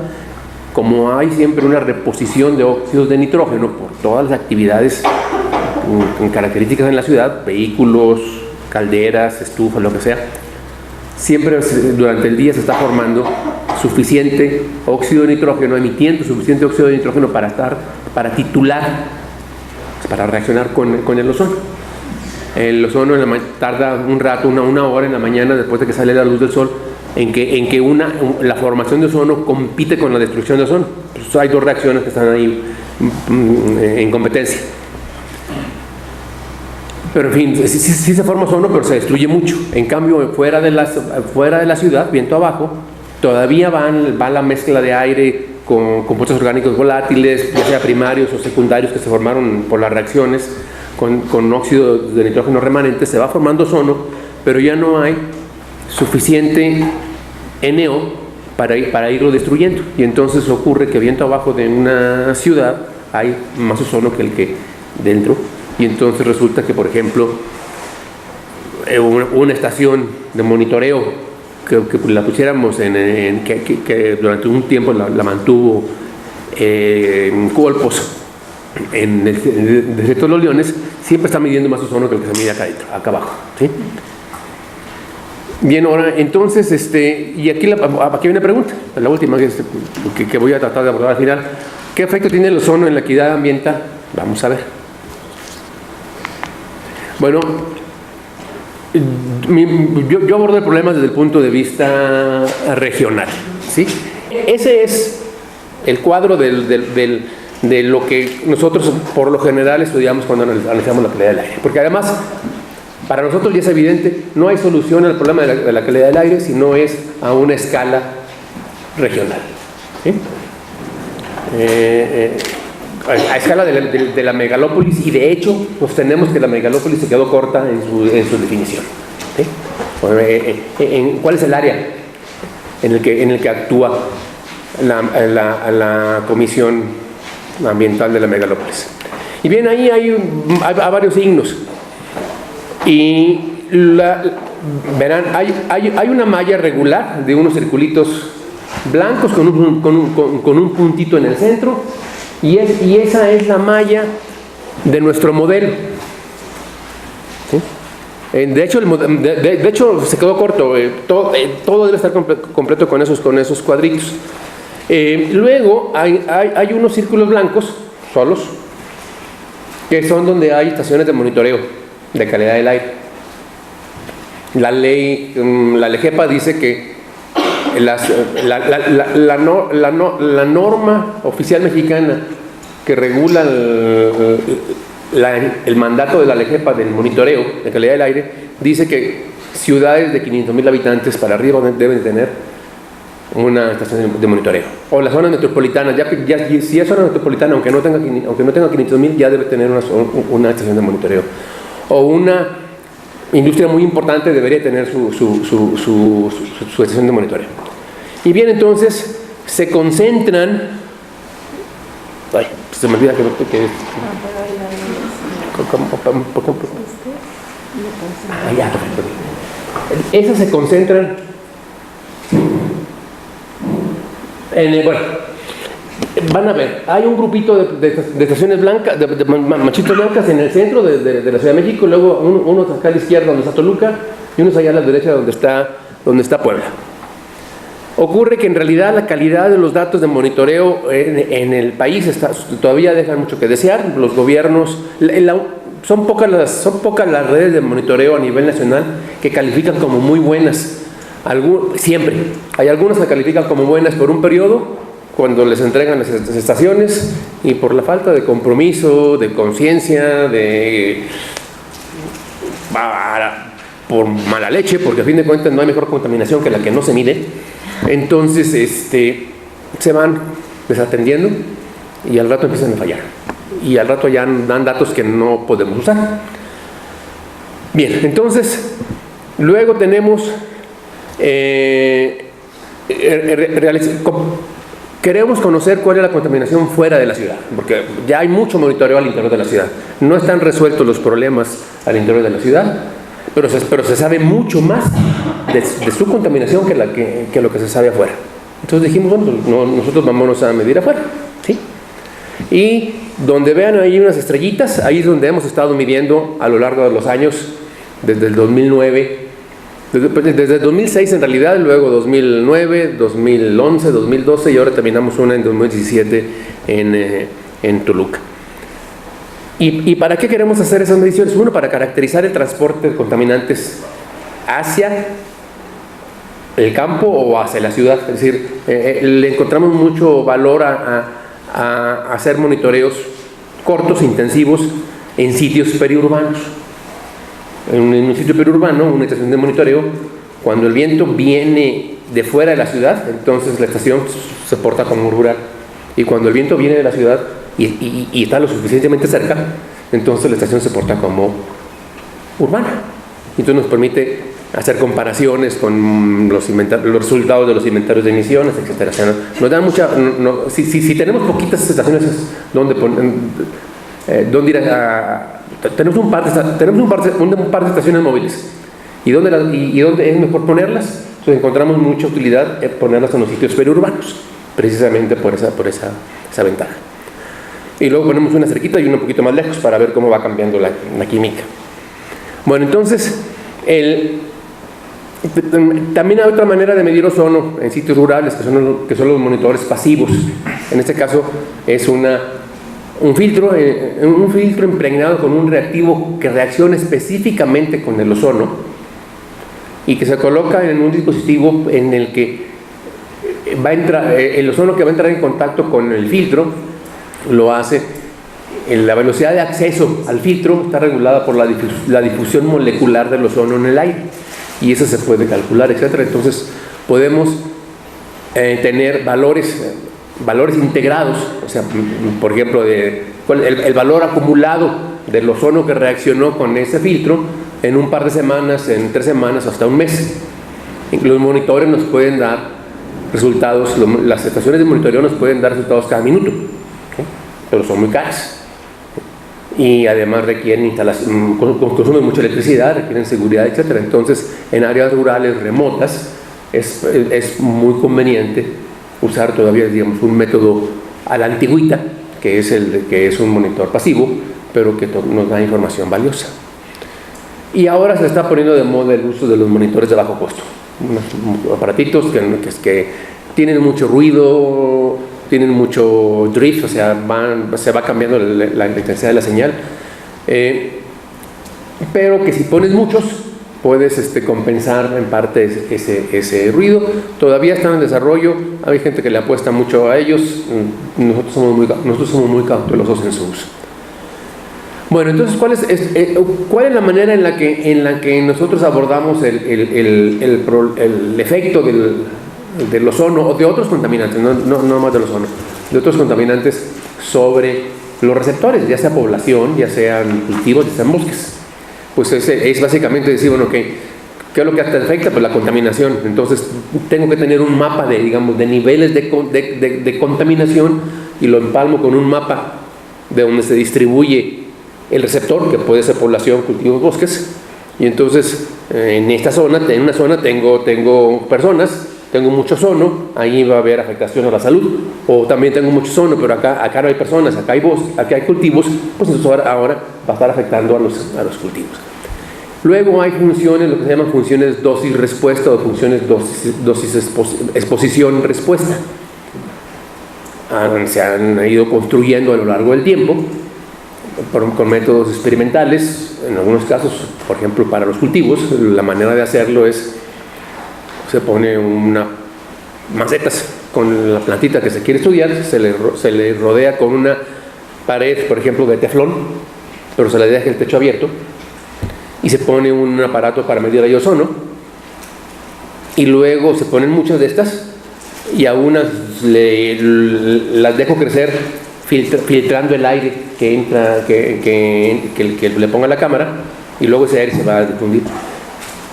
como hay siempre una reposición de óxidos de nitrógeno por todas las actividades con características en la ciudad, vehículos, calderas, estufas, lo que sea, siempre durante el día se está formando suficiente óxido de nitrógeno, emitiendo suficiente óxido de nitrógeno para titular, para reaccionar con el ozono. El ozono tarda un rato, una hora en la mañana después de que sale la luz del sol, en que la formación de ozono compite con la destrucción de ozono. Entonces hay dos reacciones que están ahí en competencia. Pero en fin, sí se forma ozono, pero se destruye mucho. En cambio, fuera de la ciudad, viento abajo, todavía va la mezcla de aire con compuestos orgánicos volátiles, ya sea primarios o secundarios, que se formaron por las reacciones con óxido de nitrógeno remanente. Se va formando ozono, pero ya no hay suficiente NO para irlo destruyendo. Y entonces ocurre que viento abajo de una ciudad hay más ozono que el que dentro. Y entonces resulta que, por ejemplo, una estación de monitoreo la pusiéramos que durante un tiempo la mantuvo Colpos en el desierto de los Leones, siempre está midiendo más ozono que el que se mide acá abajo, ¿sí? Bien, ahora, entonces, y aquí hay una pregunta, la última que voy a tratar de abordar al final. ¿Qué efecto tiene el ozono en la equidad ambiental? Vamos a ver. Bueno, yo abordo el problema desde el punto de vista regional, ¿sí? Ese es el cuadro de lo que nosotros por lo general estudiamos cuando analizamos la calidad del aire. Porque además, para nosotros ya es evidente, no hay solución al problema de la calidad del aire si no es a una escala regional, ¿sí? A escala de la megalópolis, y de hecho sostenemos que la megalópolis se quedó corta en su definición, ¿sí? ¿Cuál es el área en el que actúa la Comisión Ambiental de la Megalópolis? Y bien, ahí hay varios signos, y verán, hay una malla regular de unos circulitos blancos con un puntito en el centro, y esa es la malla de nuestro modelo, ¿sí? De hecho se quedó corto, todo debe estar completo con esos cuadritos. Luego hay unos círculos blancos solos, que son donde hay estaciones de monitoreo de calidad del aire. La ley GEPA dice que la norma oficial mexicana que regula el mandato de la ley GEPA del monitoreo de calidad del aire dice que ciudades de 500,000 habitantes para arriba deben tener una estación de monitoreo, o la zona metropolitana, si es zona metropolitana, aunque no tenga 500,000, ya debe tener una estación de monitoreo, o una industria muy importante debería tener su estación de monitoreo. Y bien, entonces se concentran, se me olvida que por ejemplo, esas se concentran bueno, van a ver, hay un grupito de estaciones blancas, de machitos blancas en el centro de la Ciudad de México, luego unos acá a la izquierda donde está Toluca, y unos allá a la derecha donde está Puebla. Ocurre que en realidad la calidad de los datos de monitoreo en el país todavía dejan mucho que desear. Los gobiernos, son pocas las redes de monitoreo a nivel nacional que califican como muy buenas. Siempre hay algunas que califican como buenas por un periodo, cuando les entregan las estaciones, y por la falta de compromiso, de conciencia, por mala leche, porque a fin de cuentas no hay mejor contaminación que la que no se mide. Entonces se van desatendiendo y al rato empiezan a fallar, y al rato ya dan datos que no podemos usar. Bien, entonces luego tenemos queremos conocer cuál es la contaminación fuera de la ciudad, porque ya hay mucho monitoreo al interior de la ciudad. No están resueltos los problemas al interior de la ciudad, pero se sabe mucho más de su contaminación que lo que se sabe afuera. Entonces dijimos, bueno, nosotros vámonos a medir afuera, ¿sí? Y donde vean ahí unas estrellitas, ahí es donde hemos estado midiendo a lo largo de los años, desde el 2009, desde el 2006 en realidad, luego 2009, 2011, 2012, y ahora terminamos una en 2017 en Toluca. ¿Y para qué queremos hacer esas mediciones? Uno, para caracterizar el transporte de contaminantes hacia el campo o hacia la ciudad. Es decir, le encontramos mucho valor a hacer monitoreos cortos, intensivos, en sitios periurbanos. En un sitio periurbano, una estación de monitoreo, cuando el viento viene de fuera de la ciudad, entonces la estación se porta como rural. Y cuando el viento viene de la ciudad y está lo suficientemente cerca, entonces la estación se porta como urbana. Entonces nos permite hacer comparaciones con los resultados de los inventarios de emisiones, etcétera. O sea, nos da mucha. Si tenemos poquitas estaciones donde ir tenemos un par de estaciones móviles. ¿Y dónde es mejor ponerlas? Entonces encontramos mucha utilidad en ponerlas en los sitios periurbanos, precisamente por esa ventaja. Y luego ponemos una cerquita y una un poquito más lejos para ver cómo va cambiando la química. Bueno, entonces, también hay otra manera de medir ozono en sitios rurales, que son los monitores pasivos. En este caso es un filtro impregnado con un reactivo que reacciona específicamente con el ozono y que se coloca en un dispositivo en el que va a entrar, el ozono que va a entrar en contacto con el filtro lo hace. La velocidad de acceso al filtro está regulada por la difusión molecular del ozono en el aire, y eso se puede calcular, etcétera. Entonces podemos tener valores integrados, o sea, por ejemplo, el valor acumulado del ozono que reaccionó con ese filtro en un par de semanas, en 3 semanas, hasta un mes. Los monitores nos pueden dar resultados, las estaciones de monitoreo nos pueden dar resultados cada minuto, pero son muy caras. Y además requieren consumen mucha electricidad, requieren seguridad, etc. Entonces, en áreas rurales remotas es muy conveniente usar todavía, digamos, un método a la antigüita, que es un monitor pasivo, pero que nos da información valiosa. Y ahora se está poniendo de moda el uso de los monitores de bajo costo, unos aparatitos que tienen mucho ruido, tienen mucho drift, o sea, se va cambiando la intensidad de la señal, pero que si pones muchos puedes compensar en parte ese ruido. Todavía están en desarrollo, hay gente que le apuesta mucho a ellos, nosotros somos muy cautelosos en su uso. Bueno, entonces, ¿cuál es la manera en la que nosotros abordamos el efecto del ozono o de otros contaminantes, no más del ozono, de otros contaminantes sobre los receptores, ya sea población, ya sean cultivos, ya sean bosques? Pues es básicamente decir, bueno, ¿qué es lo que hasta afecta? Pues la contaminación. Entonces tengo que tener un mapa de niveles de contaminación, y lo empalmo con un mapa de donde se distribuye el receptor, que puede ser población, cultivos, bosques. Y entonces en una zona tengo personas, tengo mucho ozono, ahí va a haber afectación a la salud. O también tengo mucho ozono, pero acá no hay personas, acá hay bosques, acá hay cultivos, pues eso ahora va a estar afectando a los cultivos. Luego hay funciones, lo que se llaman funciones dosis-respuesta o funciones exposición-respuesta. Se han ido construyendo a lo largo del tiempo con métodos experimentales. En algunos casos, por ejemplo, para los cultivos, la manera de hacerlo es: se pone macetas con la plantita que se quiere estudiar, se le rodea con una pared, por ejemplo, de teflón, pero se le deja el techo abierto, y se pone un aparato para medir el ozono, y luego se ponen muchas de estas, y a unas las dejo crecer filtrando el aire que entra, que le ponga la cámara, y luego ese aire se va a difundir.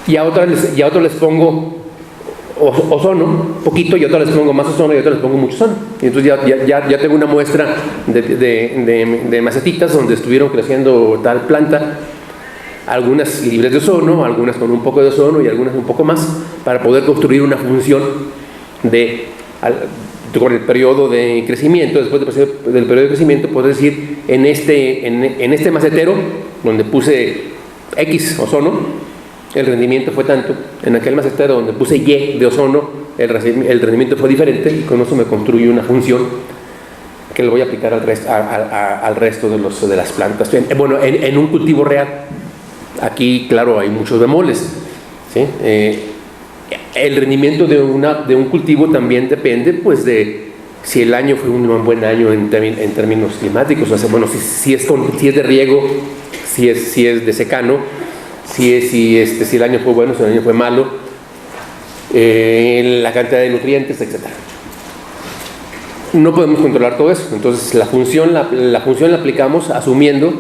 Y a otras les pongo ozono, poquito, y a otras les pongo más ozono, y a otras les pongo mucho ozono. Y entonces ya tengo una muestra de macetitas donde estuvieron creciendo tal planta, algunas libres de ozono, algunas con un poco de ozono y algunas un poco más, para poder construir una función con el periodo de crecimiento. Después del periodo de crecimiento, puedo decir, en este macetero donde puse X ozono, el rendimiento fue tanto; en aquel macetero donde puse Y de ozono, el rendimiento fue diferente, y con eso me construye una función que le voy a aplicar al resto de las plantas. Bueno, en un cultivo real. Aquí, claro, hay muchos bemoles, ¿sí? El rendimiento de un cultivo también depende, pues, de si el año fue un buen año en términos climáticos. O sea, bueno, si es de riego, si es de secano, si el año fue bueno, si el año fue malo, la cantidad de nutrientes, etc. No podemos controlar todo eso. Entonces la función la aplicamos asumiendo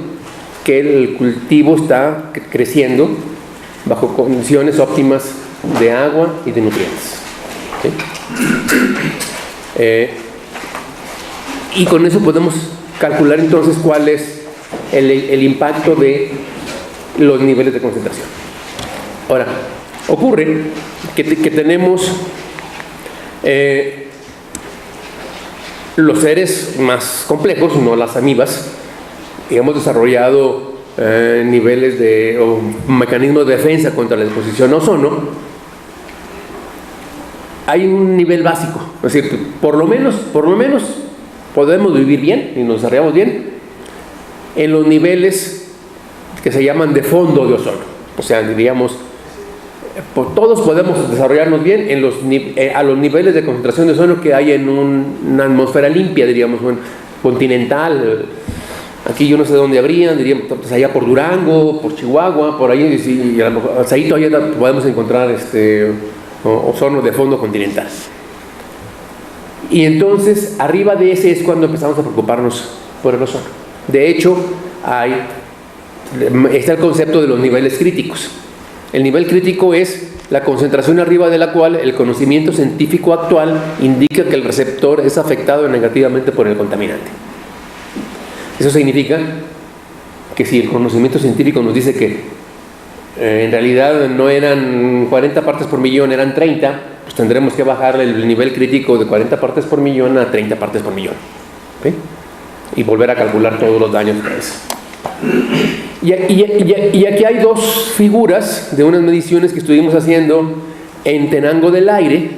que el cultivo está creciendo bajo condiciones óptimas de agua y de nutrientes, ¿sí? Y con eso podemos calcular entonces cuál es el impacto de los niveles de concentración. Ahora, Ocurre que tenemos los seres más complejos, no las amibas, y hemos desarrollado niveles o mecanismos de defensa contra la exposición a ozono. Hay un nivel básico, es decir, por lo menos podemos vivir bien y nos desarrollamos bien en los niveles que se llaman de fondo de ozono. O sea, diríamos, todos podemos desarrollarnos bien a los niveles de concentración de ozono que hay en una atmósfera limpia, diríamos, continental. Aquí yo no sé dónde habrían, diríamos, pues allá por Durango, por Chihuahua, por ahí, y a lo mejor ahí todavía podemos encontrar ozono de fondo continental. Y entonces, arriba de ese es cuando empezamos a preocuparnos por el ozono. De hecho, está el concepto de los niveles críticos. El nivel crítico es la concentración arriba de la cual el conocimiento científico actual indica que el receptor es afectado negativamente por el contaminante. Eso significa que si el conocimiento científico nos dice que en realidad no eran 40 partes por millón, eran 30, pues tendremos que bajar el nivel crítico de 40 partes por millón a 30 partes por millón. ¿Sí? Y volver a calcular todos los daños que es. Y aquí hay dos figuras de unas mediciones que estuvimos haciendo en Tenango del Aire,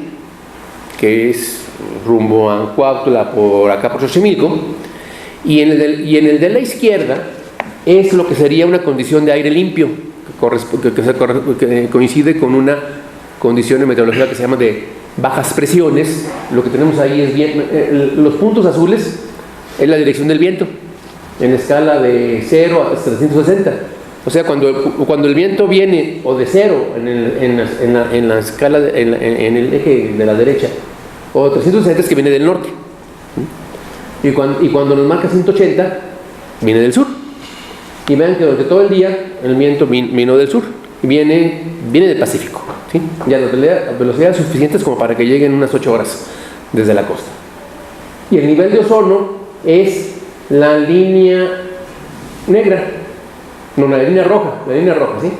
que es rumbo a Cuautla, por acá por Xochimilco, y en el de la izquierda es lo que sería una condición de aire limpio, que coincide con una condición de meteorología que se llama de bajas presiones. Lo que tenemos ahí es los puntos azules es la dirección del viento en la escala de 0 hasta 360. O sea, cuando el viento viene o de 0 en la escala en el eje de la derecha, o 360 es que viene del norte, y cuando nos marca 180 viene del sur. Y vean que durante todo el día el viento vino del sur y viene del Pacífico, ¿sí? Ya las velocidades suficientes como para que lleguen unas 8 horas desde la costa. Y el nivel de ozono es la línea negra, no, la línea roja, ¿sí?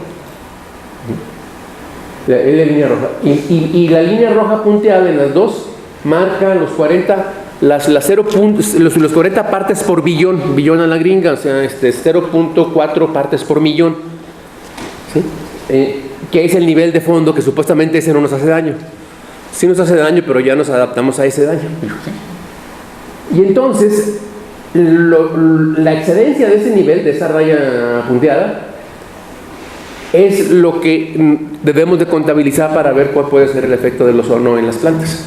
La línea roja. Y la línea roja punteada en las dos marca los 40, los 40 partes por billón a la gringa, o sea, 0.4 partes por millón, ¿sí? Que es el nivel de fondo que supuestamente ese no nos hace daño. Sí nos hace daño, pero ya nos adaptamos a ese daño. Y entonces la excedencia de ese nivel, de esa raya punteada, es lo que debemos de contabilizar para ver cuál puede ser el efecto del ozono en las plantas.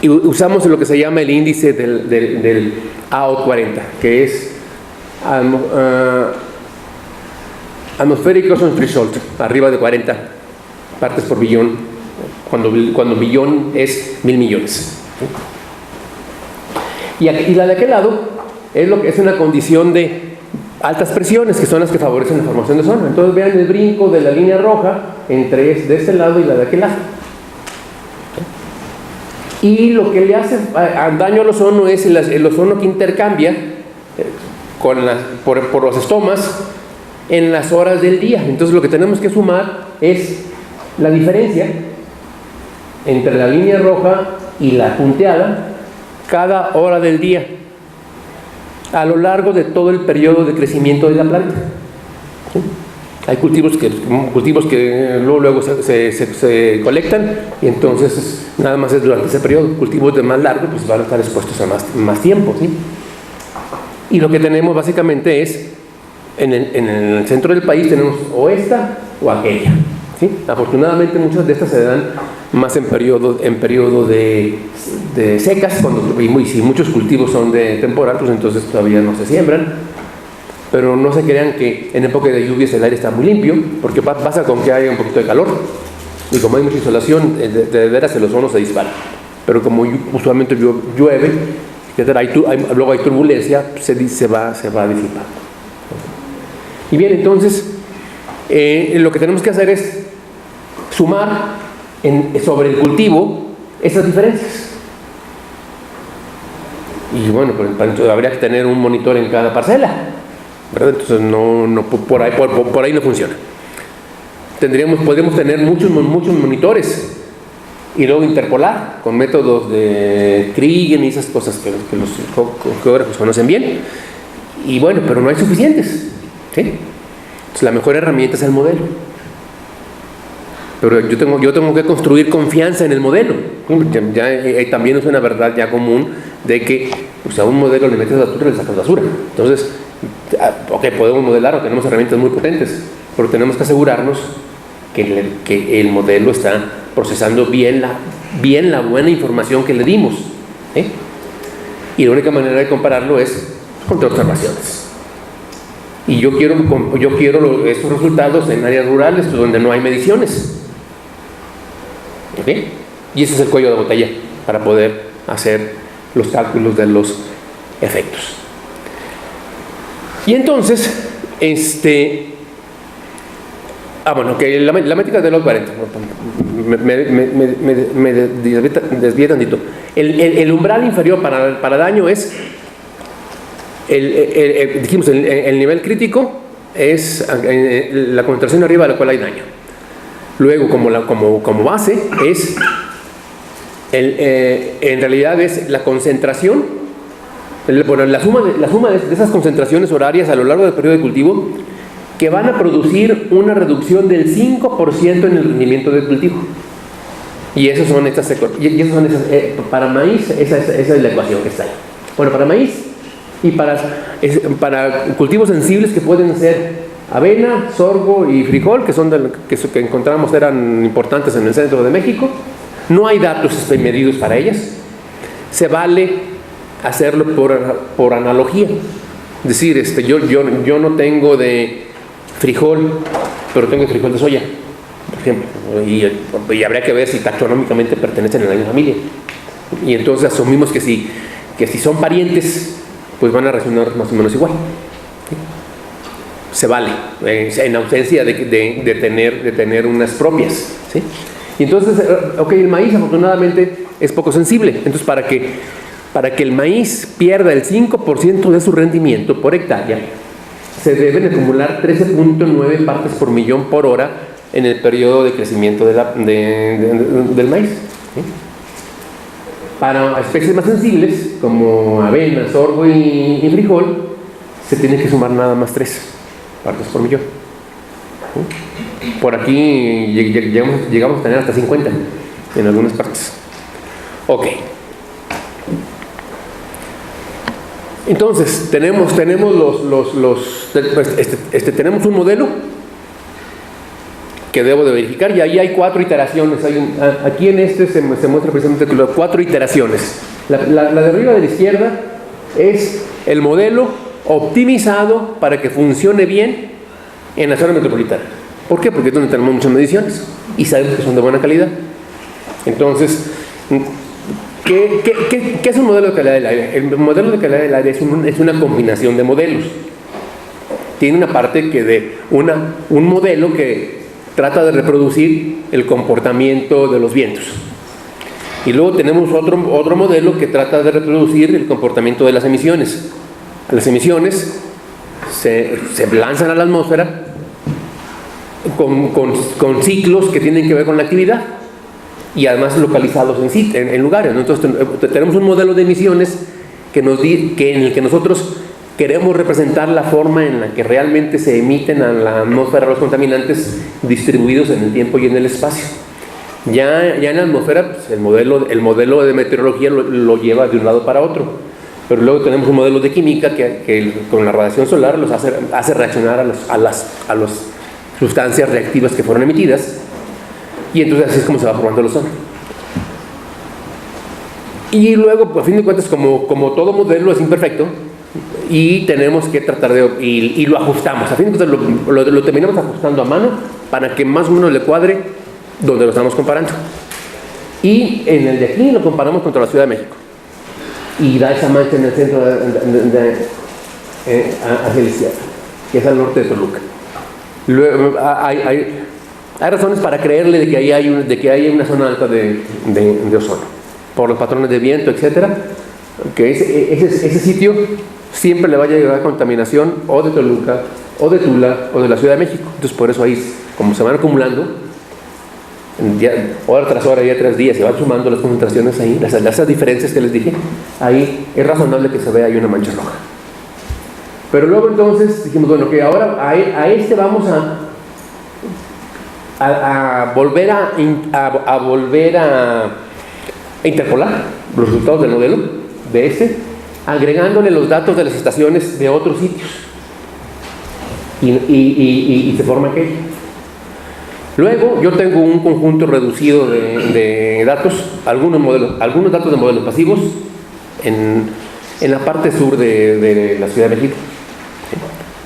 Y usamos lo que se llama el índice del AO40, que es Atmospheric Ozone Threshold, arriba de 40 partes por billón, cuando billón es 1000 millones. Y la de aquel lado es una condición de altas presiones, que son las que favorecen la formación de ozono. Entonces vean el brinco de la línea roja entre de este lado y la de aquel lado. Y lo que le hace daño al ozono es el ozono que intercambia por los estomas en las horas del día. Entonces lo que tenemos que sumar es la diferencia entre la línea roja y la punteada cada hora del día a lo largo de todo el periodo de crecimiento de la planta. ¿Sí? Hay cultivos que luego se colectan, y entonces nada más es durante ese periodo. Cultivos de más largo pues van a estar expuestos a más tiempo, ¿sí? Y lo que tenemos básicamente es en el centro del país tenemos o esta o aquella, ¿sí? Afortunadamente muchas de estas se dan más en periodo de secas, y si muchos cultivos son de temporal, pues entonces todavía no se siembran. Pero no se crean que en época de lluvias el aire está muy limpio, porque pasa con que haya un poquito de calor, y como hay mucha insolación, de veras el ozono se dispara. Pero como usualmente llueve, luego hay turbulencia, se va disipando. Y bien, entonces lo que tenemos que hacer es sumar sobre el cultivo esas diferencias. Y bueno, pues habría que tener un monitor en cada parcela, ¿verdad? Entonces por ahí no funciona. podríamos tener muchos monitores y luego interpolar con métodos de Kriging y esas cosas que los geógrafos conocen bien. Y bueno, pero no hay suficientes, ¿sí? Entonces, la mejor herramienta es el modelo. Pero yo tengo que construir confianza en el modelo. También es una verdad ya común de que, o sea, a un modelo le metes basura y le sacas basura. Entonces, ok, podemos modelar o tenemos herramientas muy potentes, pero tenemos que asegurarnos que el modelo está procesando bien la buena información que le dimos, ¿eh? Y la única manera de compararlo es contra observaciones. Y yo quiero estos resultados en áreas rurales donde no hay mediciones, ¿ok? Y ese es el cuello de botella para poder hacer los cálculos de los efectos. Y entonces, bueno, que la métrica de los 40, me desvié tantito. El umbral inferior para daño es, dijimos, el nivel crítico es la concentración arriba de la cual hay daño. Luego, como base, es, en realidad es la concentración, la suma de esas concentraciones horarias a lo largo del periodo de cultivo, que van a producir una reducción del 5% en el rendimiento del cultivo. Y esas son para maíz, esa es la ecuación que está ahí. Bueno, para maíz y para cultivos sensibles que pueden ser avena, sorgo y frijol, que encontramos eran importantes en el centro de México, no hay datos medidos para ellas. Se vale hacerlo por analogía. Es decir, yo no tengo de frijol, pero tengo frijol de soya, por ejemplo, y habría que ver si taxonómicamente pertenecen a la misma familia. Y entonces asumimos que si son parientes, pues van a reaccionar más o menos igual. ¿Sí? Se vale, en ausencia de tener unas propias, ¿sí? Y entonces, el maíz afortunadamente es poco sensible. Entonces, para que el maíz pierda el 5% de su rendimiento por hectárea, se deben acumular 13.9 partes por millón por hora en el periodo de crecimiento del maíz, ¿sí? Para especies más sensibles, como avena, sorgo y frijol, se tiene que sumar nada más 3 partes por millón, ¿sí? Por aquí llegamos a tener hasta 50 en algunas partes. Ok. Entonces, tenemos tenemos un modelo que debo de verificar, y ahí hay 4 iteraciones. Aquí en se muestra precisamente las 4 iteraciones. La de arriba de la izquierda es el modelo optimizado para que funcione bien en la zona metropolitana. ¿Por qué? Porque es donde tenemos muchas mediciones y sabemos que son de buena calidad. Entonces, ¿qué es un modelo de calidad del aire? El modelo de calidad del aire es una combinación de modelos. Tiene una parte un modelo que trata de reproducir el comportamiento de los vientos. Y luego tenemos otro modelo que trata de reproducir el comportamiento de las emisiones. Las emisiones se lanzan a la atmósfera con ciclos que tienen que ver con la actividad, y además localizados en lugares, ¿no? Entonces tenemos un modelo de emisiones en el que nosotros queremos representar la forma en la que realmente se emiten a la atmósfera los contaminantes distribuidos en el tiempo y en el espacio. Ya en la atmósfera, pues, el modelo de meteorología lo lleva de un lado para otro, pero luego tenemos un modelo de química que con la radiación solar los hace reaccionar a las sustancias reactivas que fueron emitidas. Y entonces así es como se va formando el ozono. Y luego, a fin de cuentas, como todo modelo es imperfecto, y tenemos que tratar y lo ajustamos. A fin de cuentas lo terminamos ajustando a mano para que más o menos le cuadre donde lo estamos comparando. Y en el de aquí lo comparamos contra la Ciudad de México. Y da esa mancha en el centro hacia la izquierda, que es al norte de Toluca. Luego, hay razones para creerle de que hay una zona alta de ozono, por los patrones de viento, etcétera, que ese sitio siempre le va a llegar contaminación o de Toluca, o de Tula, o de la Ciudad de México. Entonces, por eso ahí como se van acumulando, hora tras hora, día tras día, se van sumando las concentraciones ahí, esas diferencias que les dije, ahí es razonable que se vea ahí una mancha roja. Pero luego entonces dijimos, bueno, que ahora a este vamos a volver a interpolar los resultados del modelo de este, agregándole los datos de las estaciones de otros sitios. Y se forma aquello. Luego yo tengo un conjunto reducido de datos, algunos datos de modelos pasivos en la parte sur de la Ciudad de México.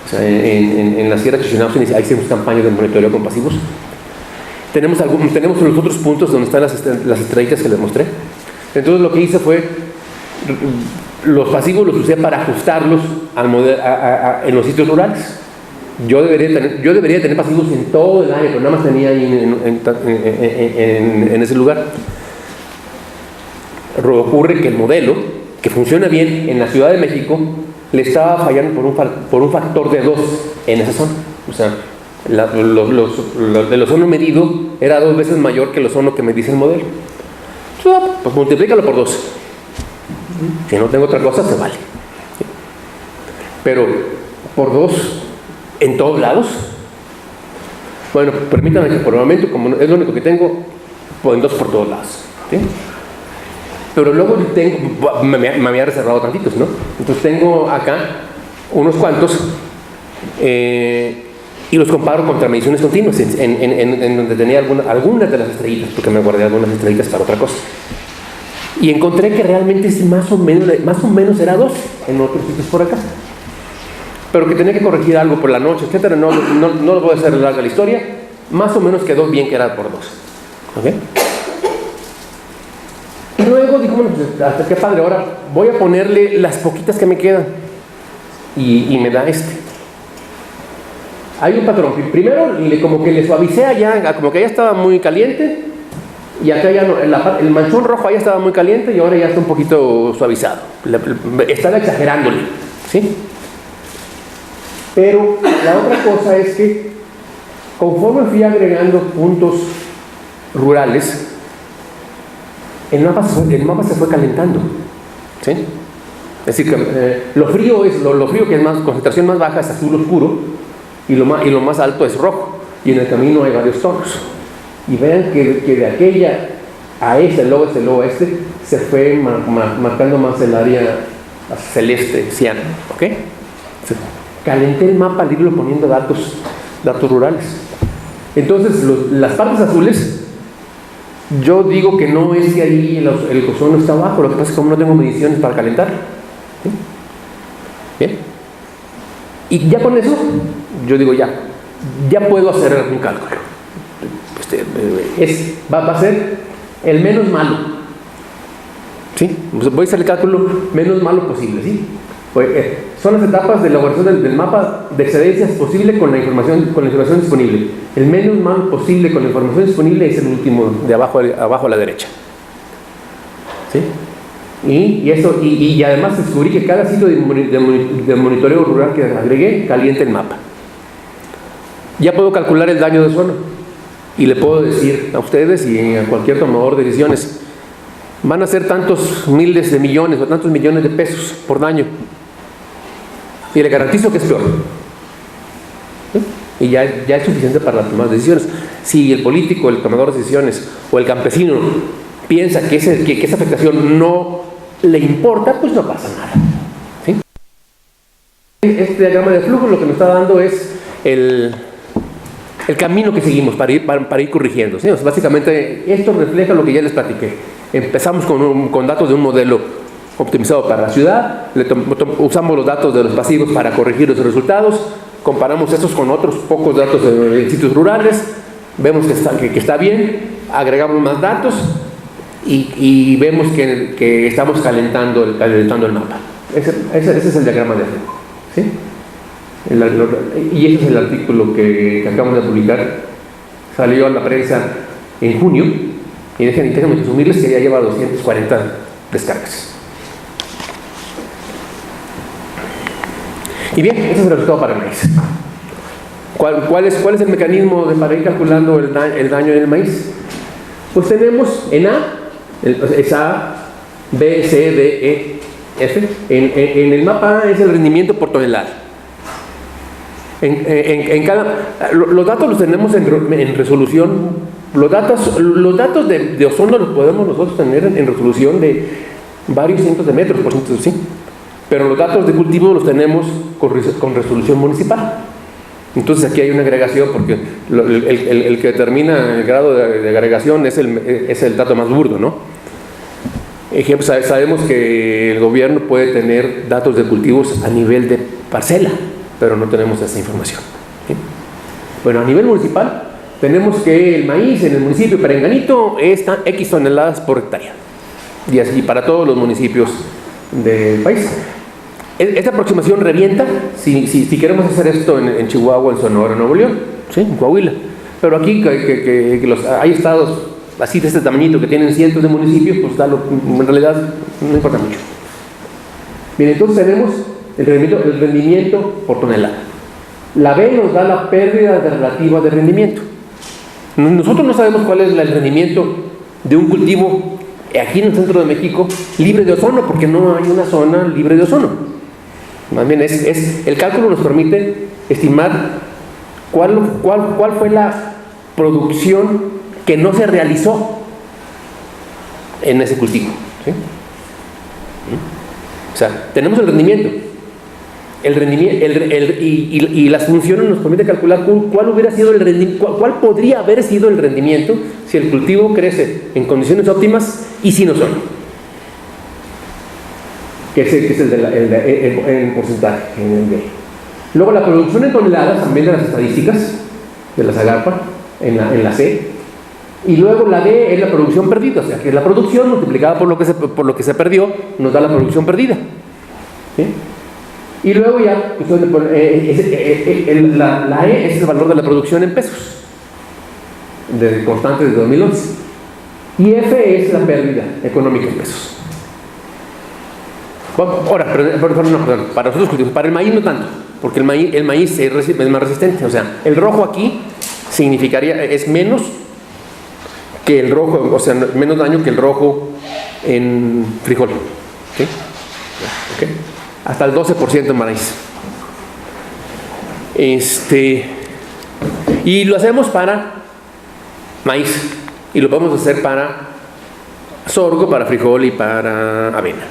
O sea, en la Sierra Chichinauhua ahí hacemos campañas de monitoreo con pasivos. Tenemos los otros puntos donde están las estrellitas que les mostré. Entonces lo que hice fue, los pasivos los usé para ajustarlos en los sitios rurales. Yo debería tener pasivos en todo el área, pero nada más tenía ahí en ese lugar. Ocurre que el modelo, que funciona bien en la Ciudad de México, le estaba fallando por un factor de 2 en esa zona. O sea, el ozono medido era 2 veces mayor que el ozono que me dice el modelo. Pues multiplícalo por 2. Si no tengo otra cosa, se vale. Pero por 2 en todos lados. Bueno, permítanme que por el momento, como es lo único que tengo, pues en 2 por todos lados. ¿Sí? Pero luego me había reservado tantitos, ¿no? Entonces tengo acá unos cuantos y los comparo contra mediciones continuas en donde tenía algunas de las estrellitas, porque me guardé algunas estrellitas para otra cosa. Y encontré que realmente más o menos era 2 en otros sitios por acá. Pero que tenía que corregir algo por la noche, etcétera. No lo voy a hacer larga la historia. Más o menos quedó bien que era por 2. ¿Ok? Y luego digo, bueno, pues hasta qué padre, ahora voy a ponerle las poquitas que me quedan. Y me da este. Hay un patrón. Primero, como que le suavicé allá, como que ya estaba muy caliente. Y acá ya no, el manchón rojo ya estaba muy caliente y ahora ya está un poquito suavizado. Estaba exagerándole. ¿Sí? Pero la otra cosa es que conforme fui agregando puntos rurales, el mapa se fue calentando. ¿Sí? Es decir, que lo frío que es más concentración más baja es azul oscuro y lo más alto es rojo. Y en el camino hay varios tonos. Y vean que de aquella a luego a este, se fue marcando más el área celeste, ciano. ¿Ok? Calenté el mapa al irlo poniendo datos rurales. Entonces, las partes azules, yo digo que no es que ahí el ozono está abajo, lo que pasa es que como no tengo mediciones para calentar. ¿Sí? Bien. Y ya con eso, yo digo ya puedo hacer algún cálculo. Va a ser el menos malo. ¿Sí? Voy a hacer el cálculo menos malo posible. ¿Sí? Son las etapas de elaboración del mapa de excedencias posible con la información disponible. El menos malo posible con la información disponible es el último de abajo a la derecha. ¿Sí? Y además descubrí que cada sitio de monitoreo rural que agregué calienta el mapa. Ya puedo calcular el daño de ozono y le puedo decir a ustedes y a cualquier tomador de decisiones, van a ser tantos miles de millones o tantos millones de pesos por daño. Y le garantizo que es peor. ¿Sí? Y ya es suficiente para tomar decisiones. Si el político, el tomador de decisiones o el campesino piensa que esa afectación no le importa, pues no pasa nada. ¿Sí? Este diagrama de flujo lo que me está dando es el camino que seguimos para ir corrigiendo. ¿Sí? O sea, básicamente esto refleja lo que ya les platiqué. Empezamos con datos de un modelo optimizado para la ciudad, usamos los datos de los pasivos para corregir los resultados, comparamos estos con otros pocos datos de sitios rurales, vemos que está bien, agregamos más datos y vemos que estamos calentando el mapa. Ese es el diagrama de flujo. ¿Sí? Y ese es el artículo que acabamos de publicar, salió a la prensa en junio y déjenme presumirles que ya lleva 240 descargas. Y bien, ese es el resultado para el maíz. ¿Cuál es el mecanismo para ir calculando el daño en el maíz? Pues tenemos en A, es A, B, C, D, E, F. En el mapa A es el rendimiento por tonelada. Los datos los tenemos en resolución. Los datos de ozono los podemos nosotros tener en resolución de varios cientos de metros, por ciento, sí. Pero los datos de cultivo los tenemos con resolución municipal. Entonces aquí hay una agregación, porque el que determina el grado de agregación es el dato más burdo, ¿no? Ejemplo, sabemos que el gobierno puede tener datos de cultivos a nivel de parcela, pero no tenemos esa información, ¿sí? Bueno, a nivel municipal tenemos que el maíz en el municipio de Perenganito está X toneladas por hectárea, y así para todos los municipios del país. Esta aproximación revienta si queremos hacer esto en Chihuahua, en Sonora, en Nuevo León, ¿sí? En Coahuila. Pero aquí hay estados así de este tamañito que tienen cientos de municipios, pues en realidad no importa mucho. Bien, entonces tenemos el rendimiento por tonelada. La B nos da la pérdida relativa de rendimiento. Nosotros no sabemos cuál es el rendimiento de un cultivo aquí en el centro de México libre de ozono, porque no hay una zona libre de ozono. Más bien el cálculo nos permite estimar cuál fue la producción que no se realizó en ese cultivo, ¿sí? O sea, tenemos el rendimiento. Y las funciones nos permiten calcular cuál podría haber sido el rendimiento si el cultivo crece en condiciones óptimas y sin ozono, que es el porcentaje en el B. Luego la producción en toneladas, también de las estadísticas de la Zagarpa, en la C. Y luego la D es la producción perdida, o sea que la producción multiplicada por lo que se perdió nos da la producción perdida, ¿sí? Y luego ya la E es el valor de la producción en pesos, constante de 2011. Y F es la pérdida económica en pesos. Bueno, ahora, perdón, para nosotros cultivos, para el maíz no tanto, porque el maíz es más resistente. O sea, el rojo aquí es menos que el rojo, o sea, menos daño que el rojo en frijol, ¿sí? Okay. Hasta el 12% en maíz. Y lo hacemos para maíz, y lo podemos hacer para sorgo, para frijol y para avena.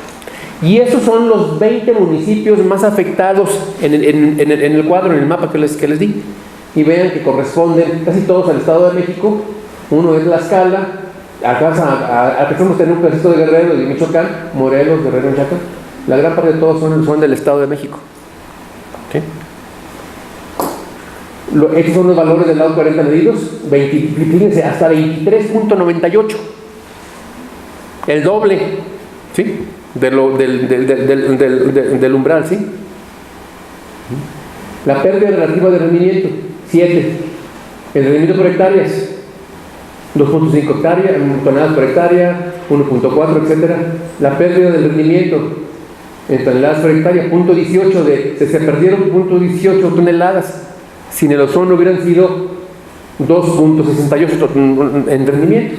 Y esos son los 20 municipios más afectados en el cuadro, en el mapa que les di. Y vean que corresponden casi todos al Estado de México. Uno es Tlaxcala, acá estamos teniendo un pedacito de Guerrero, de Michoacán, Morelos, Guerrero, Michoacán. La gran parte de todos son del Estado de México, ¿sí? Estos son los valores del lado 40 medidos, fíjense, hasta 23.98, el doble, ¿sí? Del umbral, ¿sí? La pérdida relativa de rendimiento, 7. El rendimiento por hectáreas, 2.5 toneladas por hectárea, 1.4, etc. La pérdida del rendimiento en toneladas por hectárea, 0.18, se perdieron 0.18 toneladas. Sin el ozono hubieran sido 2.68 en rendimiento.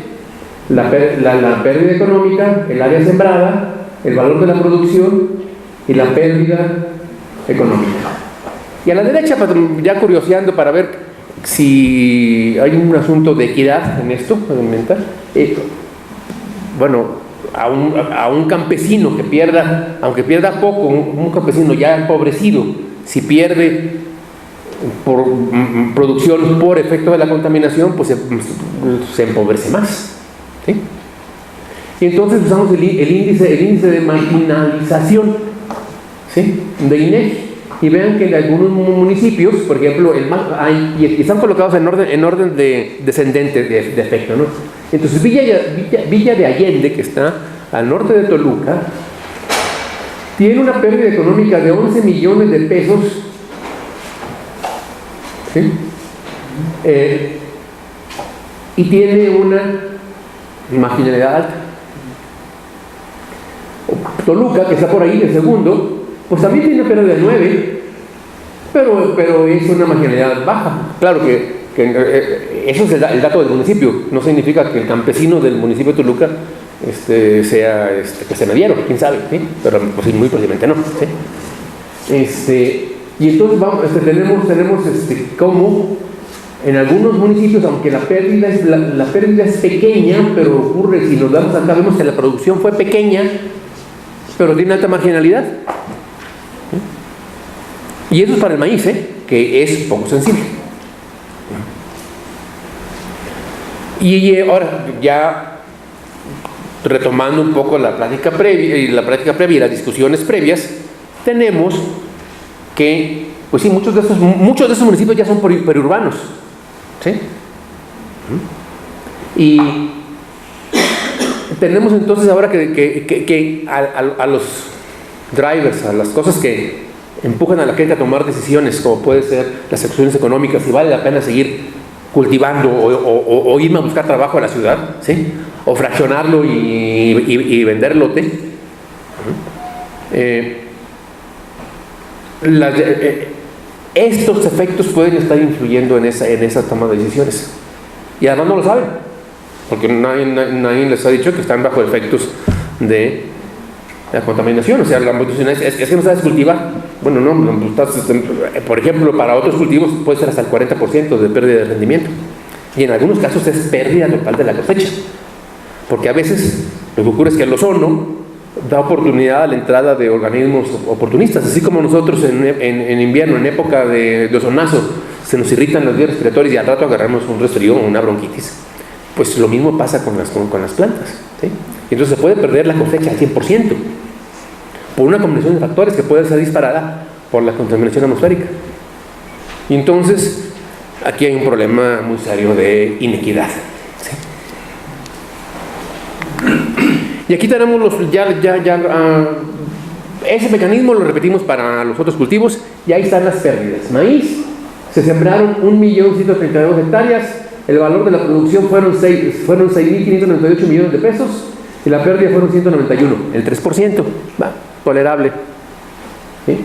La pérdida económica, el área sembrada, el valor de la producción y la pérdida económica. Y a la derecha, ya curioseando para ver si hay un asunto de equidad en esto, alimentar. Bueno, a un campesino que pierda, aunque pierda poco, un campesino ya empobrecido, si pierde por producción por efecto de la contaminación, pues se empobrece más, ¿sí? Y entonces usamos el índice de marginalización, ¿sí? De INEGI. Y vean que en algunos municipios, por ejemplo, y están colocados en orden de descendente de efecto, ¿no? Entonces Villa de Allende, que está al norte de Toluca, tiene una pérdida económica de 11 millones de pesos, ¿sí? Y tiene una marginalidad alta. Toluca, que está por ahí de segundo, pues también tiene una pérdida de 9, pero es una marginalidad baja. Claro que eso es el dato del municipio, no significa que el campesino del municipio de Toluca sea que se me dieron, quién sabe, ¿sí? Pero pues, muy posiblemente no, ¿sí? Y entonces tenemos como en algunos municipios, aunque la pérdida es pequeña, pero ocurre, si nos damos acá, vemos que la producción fue pequeña, pero tiene alta marginalidad. ¿Sí? Y eso es para el maíz, que es poco sensible. Y ahora, ya retomando un poco la práctica previa y las discusiones previas, tenemos que, pues sí, muchos de esos municipios ya son periurbanos, ¿sí? Y tenemos entonces ahora que a los drivers, a las cosas que empujan a la gente a tomar decisiones, como puede ser las acciones económicas, si vale la pena seguir cultivando o irme a buscar trabajo a la ciudad, ¿sí? O fraccionarlo y vender lote. Estos efectos pueden estar influyendo en esa toma de decisiones. Y además no lo saben, porque nadie les ha dicho que están bajo efectos de la contaminación. O sea, la contaminación es que no sabes cultivar. Bueno, no, por ejemplo, para otros cultivos puede ser hasta el 40% de pérdida de rendimiento. Y en algunos casos es pérdida total de la cosecha. Porque a veces lo que ocurre es que el ozono da oportunidad a la entrada de organismos oportunistas. Así como nosotros en invierno, en época de ozonazo, se nos irritan las vías respiratorias y al rato agarramos un resfrío o una bronquitis. Pues lo mismo pasa con las plantas, ¿sí? Entonces se puede perder la cosecha al 100%. Por una combinación de factores que puede ser disparada por la contaminación atmosférica. Y entonces, aquí hay un problema muy serio de inequidad, ¿sí? Y aquí tenemos ese mecanismo lo repetimos para los otros cultivos, y ahí están las pérdidas. Maíz, se sembraron 1.132.000 hectáreas, el valor de la producción fueron 6.598 millones de pesos, y la pérdida fueron 191, el 3%, va, tolerable, ¿sí?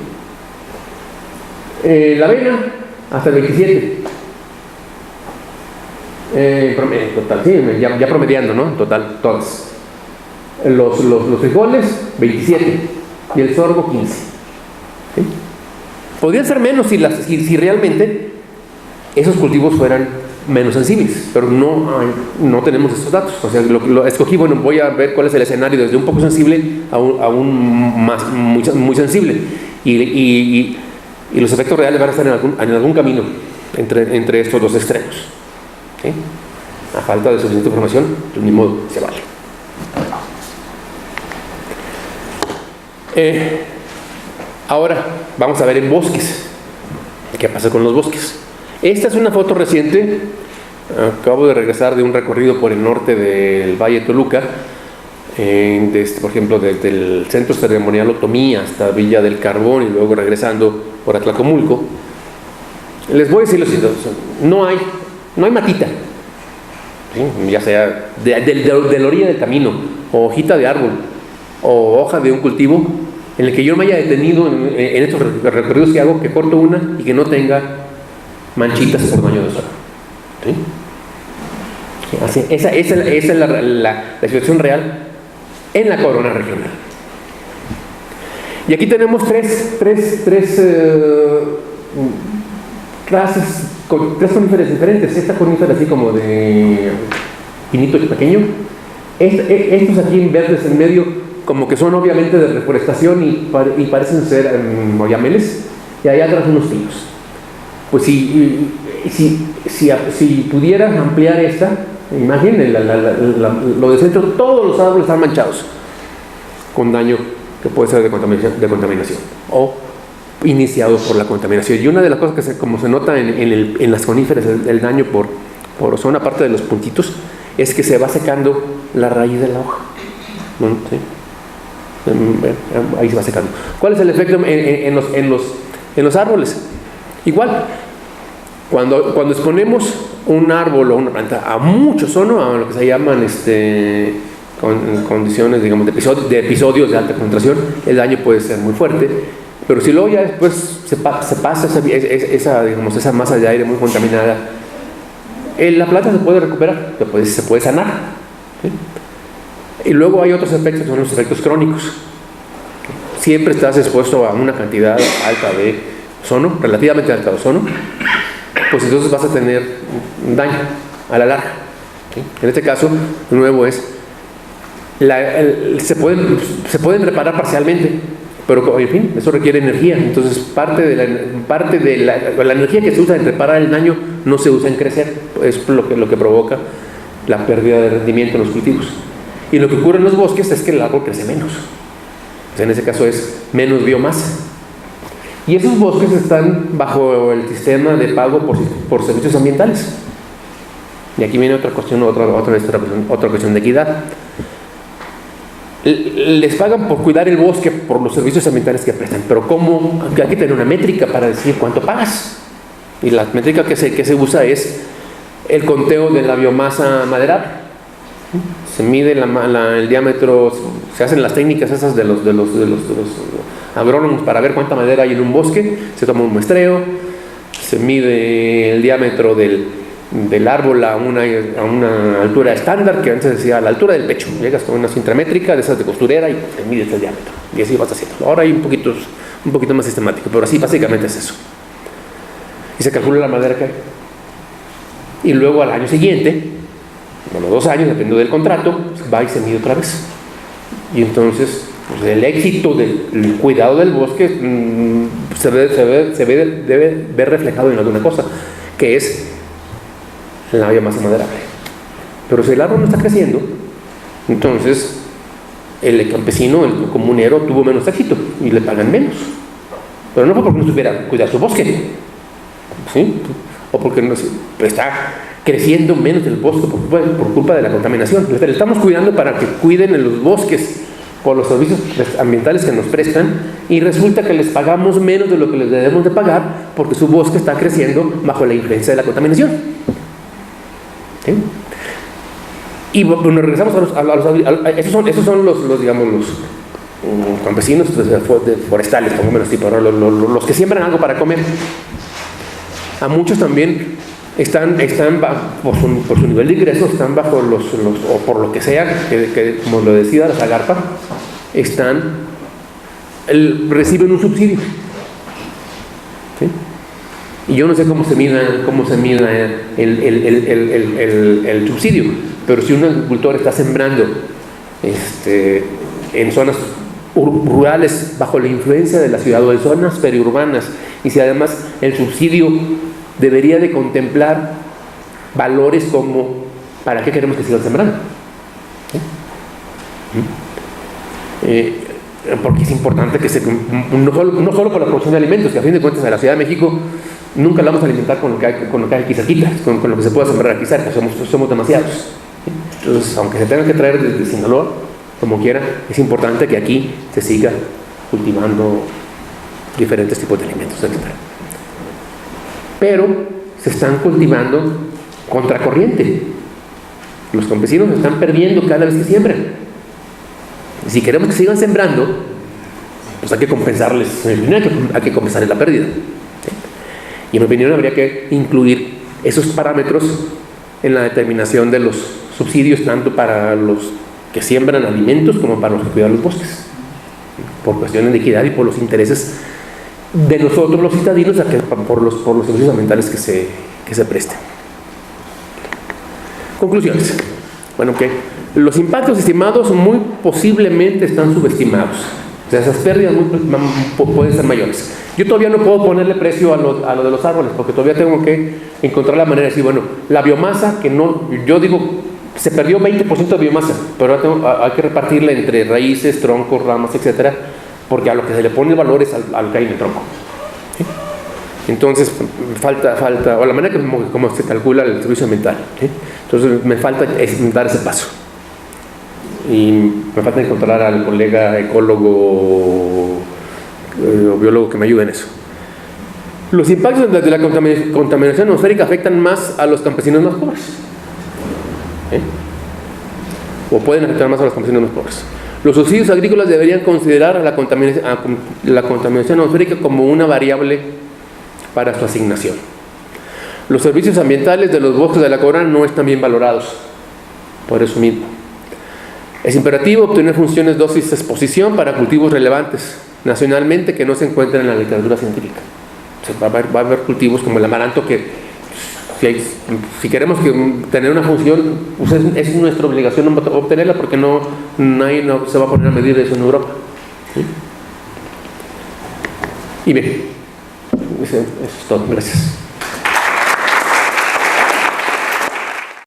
La avena, hasta el 27, total, sí, ya promediando, ¿no? Total, todas. Los frijoles, 27, y el sorgo, 15, ¿sí? Podrían ser menos si realmente esos cultivos fueran menos sensibles, pero no tenemos esos datos. O sea, lo escogí, bueno, voy a ver cuál es el escenario desde un poco sensible a un más muy sensible, y los efectos reales van a estar en algún camino entre estos dos extremos, ¿sí? A falta de suficiente información, pues ni modo, se vale. Ahora vamos a ver en bosques qué pasa con los bosques. Esta es una foto reciente. Acabo de regresar de un recorrido por el norte del Valle de Toluca, por ejemplo, desde el centro ceremonial Otomí hasta Villa del Carbón, y luego regresando por Atlacomulco. Les voy a decir lo siguiente: no hay matita, ¿sí? Ya sea de la orilla del camino, o hojita de árbol, o hoja de un cultivo, en el que yo me haya detenido en estos recorridos que hago, que corto una y que no tenga manchitas por daño de sol, ¿sí? Así, esa es la situación real en la corona regional. Y aquí tenemos tres coníferas diferentes. Esta conífera así como de pinito pequeño, estos aquí en verdes en medio, como que son obviamente de reforestación y parecen ser moyameles, y allá atrás unos pinos. Pues si pudieras ampliar esta imagen, lo de centro, todos los árboles están manchados con daño que puede ser de contaminación o iniciado por la contaminación. Y una de las cosas que como se nota en las coníferas, el daño por ozono, aparte de los puntitos, es que se va secando la raíz de la hoja, ¿no? ¿Sí? Ahí se va secando. ¿Cuál es el efecto en los árboles? Igual, cuando exponemos un árbol o una planta a mucho ozono, a lo que se llaman condiciones, digamos, de episodios de alta concentración, el daño puede ser muy fuerte, Pero si luego ya después se pasa esa masa de aire muy contaminada, la planta se puede recuperar, se puede sanar, ¿sí? Y luego hay otros efectos, son los efectos crónicos. Siempre estás expuesto a una cantidad alta de ozono, relativamente alta de ozono, pues entonces vas a tener un daño a la larga, ¿sí? En este caso, de nuevo se pueden reparar parcialmente, pero en fin, eso requiere energía. Entonces parte de la energía que se usa en reparar el daño no se usa en crecer, es lo que provoca la pérdida de rendimiento en los cultivos. Y lo que ocurre en los bosques es que el árbol crece menos, o sea, en ese caso es menos biomasa. Y esos bosques están bajo el sistema de pago por servicios ambientales. Y aquí viene otra cuestión de equidad. Les pagan por cuidar el bosque, por los servicios ambientales que prestan, pero ¿cómo? Hay que tener una métrica para decir cuánto pagas. Y la métrica que se usa es el conteo de la biomasa maderable. Se mide el diámetro, se hacen las técnicas esas de los agrónomos para ver cuánta madera hay en un bosque, se toma un muestreo, se mide el diámetro del árbol a una altura estándar, que antes decía a la altura del pecho. Llegas con una cinta métrica de esas de costurera y te mides el diámetro, y así vas haciendo. Ahora hay un poquito más sistemático, pero así básicamente es eso. Y se calcula la madera que hay. Y luego al año siguiente, bueno, 2 años, dependiendo del contrato, va y se mide otra vez. Y entonces, pues, el éxito del cuidado del bosque debe ver reflejado en alguna cosa, que es la biomasa maderable. Pero si el árbol no está creciendo, entonces el campesino, el comunero, tuvo menos éxito y le pagan menos. Pero no fue porque no supiera cuidar su bosque, ¿sí? O porque no está creciendo menos el bosque por culpa de la contaminación. Le estamos cuidando para que cuiden en los bosques por los servicios ambientales que nos prestan, y resulta que les pagamos menos de lo que les debemos de pagar porque su bosque está creciendo bajo la influencia de la contaminación. ¿Sí? Y bueno, regresamos esos son los digamos, los campesinos forestales, como menos tipo, ¿no? Los que siembran algo para comer. A muchos también están por su nivel de ingresos, están bajo o por lo que sea, que como lo decía la Zagarpa, reciben un subsidio. ¿Sí? Y yo no sé cómo se mida el subsidio, pero si un agricultor está sembrando en zonas rurales bajo la influencia de la ciudad o en zonas periurbanas, y si además el subsidio debería de contemplar valores como ¿para qué queremos que sigan sembrando? Porque es importante que no solo por la producción de alimentos, que a fin de cuentas en la Ciudad de México nunca la vamos a alimentar con lo que hay aquí cerquita, con lo que se pueda sembrar aquí cerca, somos demasiados. Entonces, aunque se tenga que traer desde Sinaloa, como quiera, es importante que aquí se siga cultivando diferentes tipos de alimentos, etc. Pero se están cultivando contracorriente. Los campesinos están perdiendo cada vez que siembran. Si queremos que sigan sembrando, pues hay que compensarles, hay que compensarles la pérdida. ¿Sí? Y en mi opinión habría que incluir esos parámetros en la determinación de los subsidios, tanto para los que siembran alimentos como para los que cuidan los bosques, por cuestiones de equidad y por los intereses de nosotros los citadinos, por los servicios ambientales que se presten. Conclusiones. Bueno, que los impactos estimados muy posiblemente están subestimados. O sea, esas pérdidas pueden ser mayores. Yo todavía no puedo ponerle precio a lo de los árboles, porque todavía tengo que encontrar la manera de decir, bueno, la biomasa, yo digo, se perdió 20% de biomasa, pero ahora hay que repartirla entre raíces, troncos, ramas, etcétera, porque a lo que se le pone el valor es al que hay en el tronco. ¿Sí? Entonces, falta, o la manera como se calcula el servicio ambiental. ¿Sí? Entonces, me falta dar ese paso. Y me falta encontrar al colega ecólogo o biólogo que me ayude en eso. Los impactos de la contaminación atmosférica afectan más a los campesinos más pobres. o pueden afectar más a las poblaciones más pobres. Los subsidios agrícolas deberían considerar a la contaminación atmosférica como una variable para su asignación. Los servicios ambientales de los bosques de la Corona no están bien valorados, por eso mismo. Es imperativo obtener funciones dosis de exposición para cultivos relevantes nacionalmente que no se encuentran en la literatura científica. O sea, va a haber cultivos como el amaranto que, si queremos tener una función, pues es nuestra obligación obtenerla, porque nadie se va a poner a medir eso en Europa. ¿Sí? Y bien, eso es todo. Gracias.